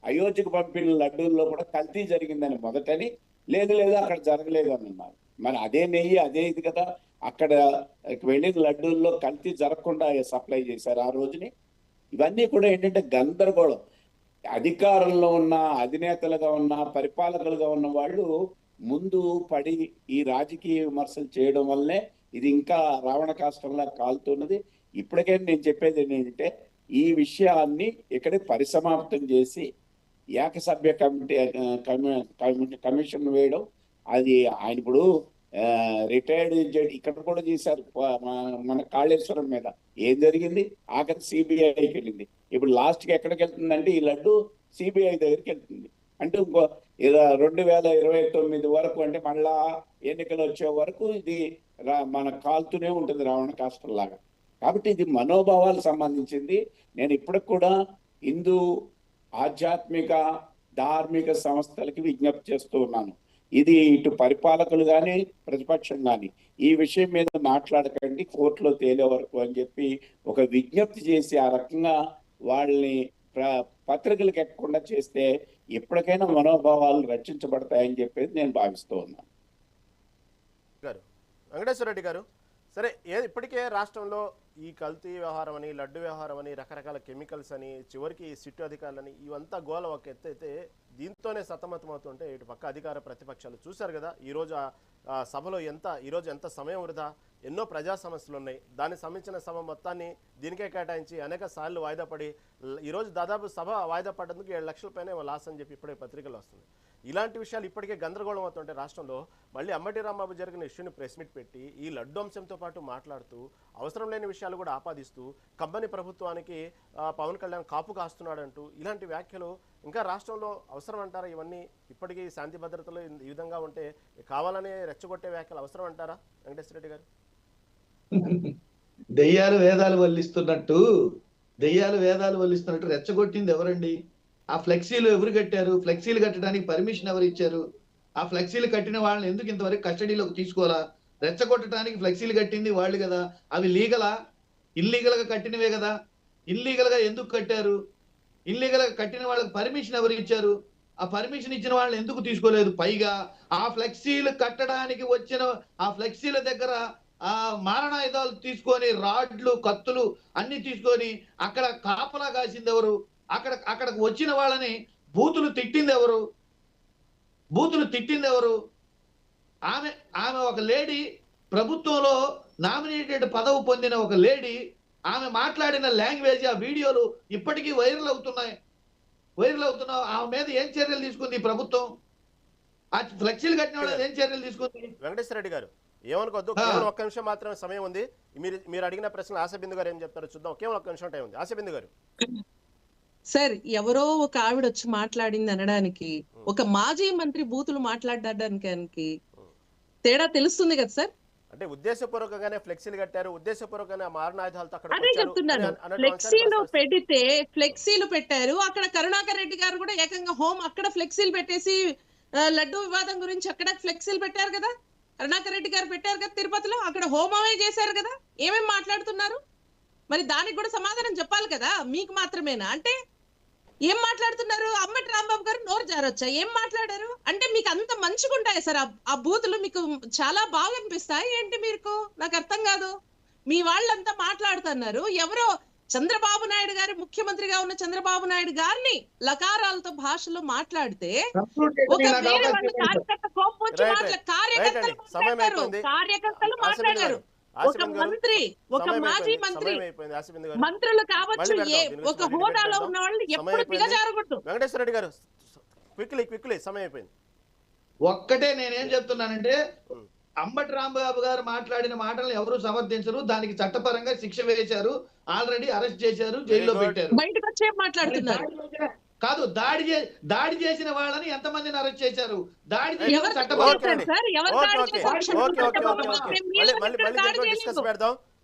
Speaker 2: అయోధ్యకు పంపిన లడ్డూల్లో కూడా కల్తీ జరిగిందని మొదటని, లేదు అక్కడ జరగలేదు అని అన్నారు. మరి అదే నెయ్యి అదే ఇది కదా, అక్కడ వెళ్ళిన లడ్డూల్లో కల్తీ జరగకుండా సప్లై చేశారు ఆ రోజుని. ఇవన్నీ కూడా ఏంటంటే గందరగోళం. అధికారంలో ఉన్న అధినేతలుగా ఉన్న పరిపాలకులుగా ఉన్న వాళ్ళు ముందు పడి ఈ రాజకీయ విమర్శలు చేయడం వల్లే ఇది ఇంకా రావణ కాష్టంలా కాలుతున్నది. ఇప్పటికైనా నేను చెప్పేది ఏంటంటే ఈ విషయాన్ని ఇక్కడే పరిసమాప్తం చేసి ఏకసభ్య కమిషన్ వేయడం. అది ఆయన ఇప్పుడు రిటైర్డ్ జడ్జి ఇక్కడ కూడా చేశారు మన కాళేశ్వరం మీద. ఏం జరిగింది? ఆఖరి సిబిఐకి వెళ్ళింది. ఇప్పుడు లాస్ట్కి ఎక్కడికి వెళ్తుందంటే ఈ లడ్డు సిబిఐ దగ్గరికి వెళ్తుంది. అంటే ఇంకో 2029 వరకు, అంటే మళ్ళా ఎన్నికలు వచ్చే వరకు ఇది మన కాలుతూనే ఉంటుంది రావణ కాష్టంలాగా. కాబట్టి ఇది మనోభావాలకు సంబంధించింది. నేను ఇప్పటికి కూడా హిందూ ఆధ్యాత్మిక ధార్మిక సంస్థలకి విజ్ఞప్తి చేస్తూ ఉన్నాను. ఇది ఇటు పరిపాలకులు కానీ ప్రతిపక్షం కానీ ఈ విషయం మీద మాట్లాడకండి, కోర్టులో తేలే వరకు అని చెప్పి ఒక విజ్ఞప్తి చేసి ఆ రకంగా వాళ్ళని పత్రికలకు ఎక్కకుండా చేస్తే ఎప్పటికైనా మనోభావాలు రక్షించబడతాయని చెప్పేది నేను భావిస్తూ ఉన్నాను.
Speaker 1: వెంకటేశ్వర రెడ్డి గారు, సరే ఇప్పటికే రాష్ట్రంలో ఈ కల్తీ వ్యవహారం అని, లడ్డు వ్యవహారం అని, రకరకాల కెమికల్స్ అని, చివరికి సిట్టు అధికారులని, ఇవంతా గోల ఒక ఎత్తు అయితే దీంతోనే సతమతమవుతుంటే ఇటు పక్క అధికార ప్రతిపక్షాలు చూశారు కదా ఈరోజు సభలో ఈరోజు ఎంత సమయం వృధా. ఎన్నో ప్రజా సమస్యలు ఉన్నాయి, దానికి సంబంధించిన సభ మొత్తాన్ని దీనికే కేటాయించి అనేక సార్లు వాయిదా పడి ఈరోజు దాదాపు సభ వాయిదా పడ్డందుకు 7 లక్షల పైన లాస్ అని చెప్పి ఇప్పుడే పత్రికలు వస్తుంది. ఇలాంటి విషయాలు ఇప్పటికే గందరగోళం అవుతుంటే రాష్ట్రంలో మళ్ళీ అంబటి రాంబాబు జరిగిన ఇష్యూని ప్రెస్ మీట్ పెట్టి ఈ లడ్డు అంశంతో పాటు మాట్లాడుతూ అవసరం లేని విషయాలు కూడా ఆపాదిస్తూ కంపెనీ ప్రభుత్వానికి పవన్ కళ్యాణ్ కాపు కాస్తున్నాడంటూ ఇలాంటి వ్యాఖ్యలు ఇంకా రాష్ట్రంలో అవసరం అంటారా? ఇవన్నీ ఇప్పటికీ శాంతి భద్రతలు ఈ విధంగా ఉంటే కావాలని రెచ్చగొట్టే వ్యాఖ్యలు అవసరం అంటారా వెంకటేశ్వర రెడ్డి గారు?
Speaker 3: దెయ్యాలు వేదాలు వల్లిస్తున్నట్టు రెచ్చగొట్టింది ఎవరండి? ఆ ఫ్లెక్సీలు ఎవరు కట్టారు? ఫ్లెక్సీలు కట్టడానికి పర్మిషన్ ఎవరు ఇచ్చారు? ఆ ఫ్లెక్సీలు కట్టిన వాళ్ళని ఎందుకు ఇంతవరకు కస్టడీలోకి తీసుకోవాలా? రెచ్చగొట్టడానికి ఫ్లెక్సీలు కట్టింది వాళ్ళు కదా. అవి లీగలా? ఇల్లీగల్ గా కట్టినవే కదా. ఇల్లీగల్ గా ఎందుకు కట్టారు? ఇల్లీగల్ గా కట్టిన వాళ్ళకి పర్మిషన్ ఎవరు ఇచ్చారు? ఆ పర్మిషన్ ఇచ్చిన వాళ్ళని ఎందుకు తీసుకోలేదు? పైగా ఆ ఫ్లెక్సీలు కట్టడానికి వచ్చిన ఆ ఫ్లెక్సీల దగ్గర ఆ మారణాయుధాలు తీసుకొని, రాడ్లు, కత్తులు అన్ని తీసుకొని అక్కడ కాపలా కాసింది ఎవరు? అక్కడికి వచ్చిన వాళ్ళని బూతులు తిట్టింది ఎవరు? ఆమె ఒక లేడీ, ప్రభుత్వంలో నామినేటెడ్ పదవి పొందిన ఒక లేడీ ఆమె మాట్లాడిన లాంగ్వేజ్, ఆ వీడియోలు ఇప్పటికీ వైరల్ అవుతున్నాయి. ఆమె మీద ఏం చర్యలు తీసుకుంది ఈ ప్రభుత్వం? ఆ ఫ్లెక్సీలు కట్టిన వాళ్ళ ఏం చర్యలు తీసుకుంది?
Speaker 1: వెంకటేశ్వర రెడ్డి గారు ఏమనుకోవద్దు,
Speaker 3: ఆ.
Speaker 1: కేవలం ఒక్క నిమిషం మాత్రమే సమయం ఉంది. మీరు అడిగిన ప్రశ్నలు ఆశాబిందు గారు ఏం చెప్తారో చూద్దాం. కేవలం ఒక్క నిమిషం టైం ఉంది. ఆశాబిందు గారు.
Speaker 4: సార్, ఎవరో ఒక ఆవిడ వచ్చి మాట్లాడింది అనడానికి, ఒక మాజీ మంత్రి బూతులు మాట్లాడడానికి తేడా తెలుస్తుంది కదా సార్?
Speaker 1: అంటే ఉద్దేశపూర్వకంగానే ఫ్లెక్సీలు కట్టారు, ఉద్దేశపూర్వకంగానే మారణాయుధాలతో అక్కడ
Speaker 4: అదే చెప్తున్నాను. ఫ్లెక్సీలు పెడితే ఫ్లెక్సీలు పెట్టారు. అక్కడ కరుణాకర్ రెడ్డి గారు కూడా ఏకంగా అక్కడ ఫ్లెక్సీలు పెట్టేసి లడ్డూ వివాదం గురించి అక్కడ ఫ్లెక్సీలు పెట్టారు కదా. కరుణాకర్ రెడ్డి గారు పెట్టారు కదా తిరుపతిలో. అక్కడ హోమమే చేశారు కదా. ఏమేం మాట్లాడుతున్నారు? మరి దానికి కూడా సమాధానం చెప్పాలి కదా. మీకు మాత్రమేనా అంటే ఏం మాట్లాడుతున్నారు? అంబటి రాంబాబు గారు నోరు జారొచ్చా? ఏం మాట్లాడారు అంటే మీకు అంత మంచిగా ఉంటాయి సార్ ఆ బూతులు? మీకు చాలా బాగా అనిపిస్తాయి ఏంటి మీకు? నాకు అర్థం కాదు. మీ వాళ్ళంతా మాట్లాడుతున్నారు. ఎవరో చంద్రబాబు నాయుడు గారి, ముఖ్యమంత్రిగా ఉన్న చంద్రబాబు నాయుడు గారిని లకారాలతో భాషలో మాట్లాడితే ఒక వేరే వాళ్ళ కార్యకర్త కోపం వచ్చి కార్యకర్తలు మాట్లాడారు. ఒక మంత్రి, ఒక మాజీ మంత్రి, మంత్రులు కావచ్చు, ఒక హోదాలో ఉన్న వాళ్ళు ఎప్పుడు దిగజారకూడదు.
Speaker 1: వెంకటేశ్వర రెడ్డి గారు క్విక్లీ సమయం అయిపోయింది.
Speaker 3: ఒక్కటే నేనేం చెప్తున్నానంటే, అంబటి రాంబాబు గారు మాట్లాడిన మాటలను ఎవరు సమర్థించరు. దానికి చట్టపరంగా శిక్ష వేశారు, ఆల్రెడీ అరెస్ట్ చేశారు, జైల్లో పెట్టారు.
Speaker 4: బయటకు వచ్చే మాట్లాడుతున్నారు
Speaker 3: కాదు, దాడి చేసిన వాళ్ళని ఎంతమందిని అరెస్ట్ చేశారు? దాడి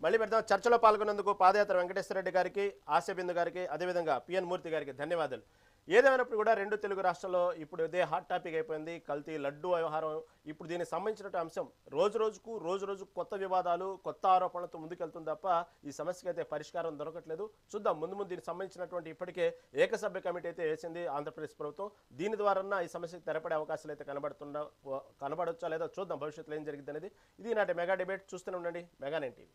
Speaker 1: మళ్ళీ పెడదాం. చర్చలో పాల్గొన్నందుకు పాదయాత్ర వెంకటేశ్వర రెడ్డి గారికి, ఆశాబిందు గారికి, అదేవిధంగా పిఎన్ మూర్తి గారికి ధన్యవాదాలు. ఏదేమైనప్పుడు కూడా రెండు తెలుగు రాష్ట్రాల్లో ఇప్పుడు ఇదే హాట్ టాపిక్ అయిపోయింది, కల్తీ లడ్డు వ్యవహారం. ఇప్పుడు దీనికి సంబంధించిన అంశం రోజు రోజుకు కొత్త వివాదాలు, కొత్త ఆరోపణలతో ముందుకెళ్తుంది తప్ప ఈ సమస్యకి అయితే పరిష్కారం దొరకట్లేదు. చూద్దాం ముందు దీనికి సంబంధించినటువంటి ఇప్పటికే ఏకసభ్య కమిటీ అయితే వేసింది ఆంధ్రప్రదేశ్ ప్రభుత్వం. దీని ద్వారా ఈ సమస్యకు తెరపడే అవకాశాలు అయితే కనబడొచ్చా లేదో చూద్దాం భవిష్యత్తులో ఏం జరిగింది అనేది. ఇది నాటి మెగా డిబేట్. చూస్తూనే ఉండండి మెగా 9 టీవీ.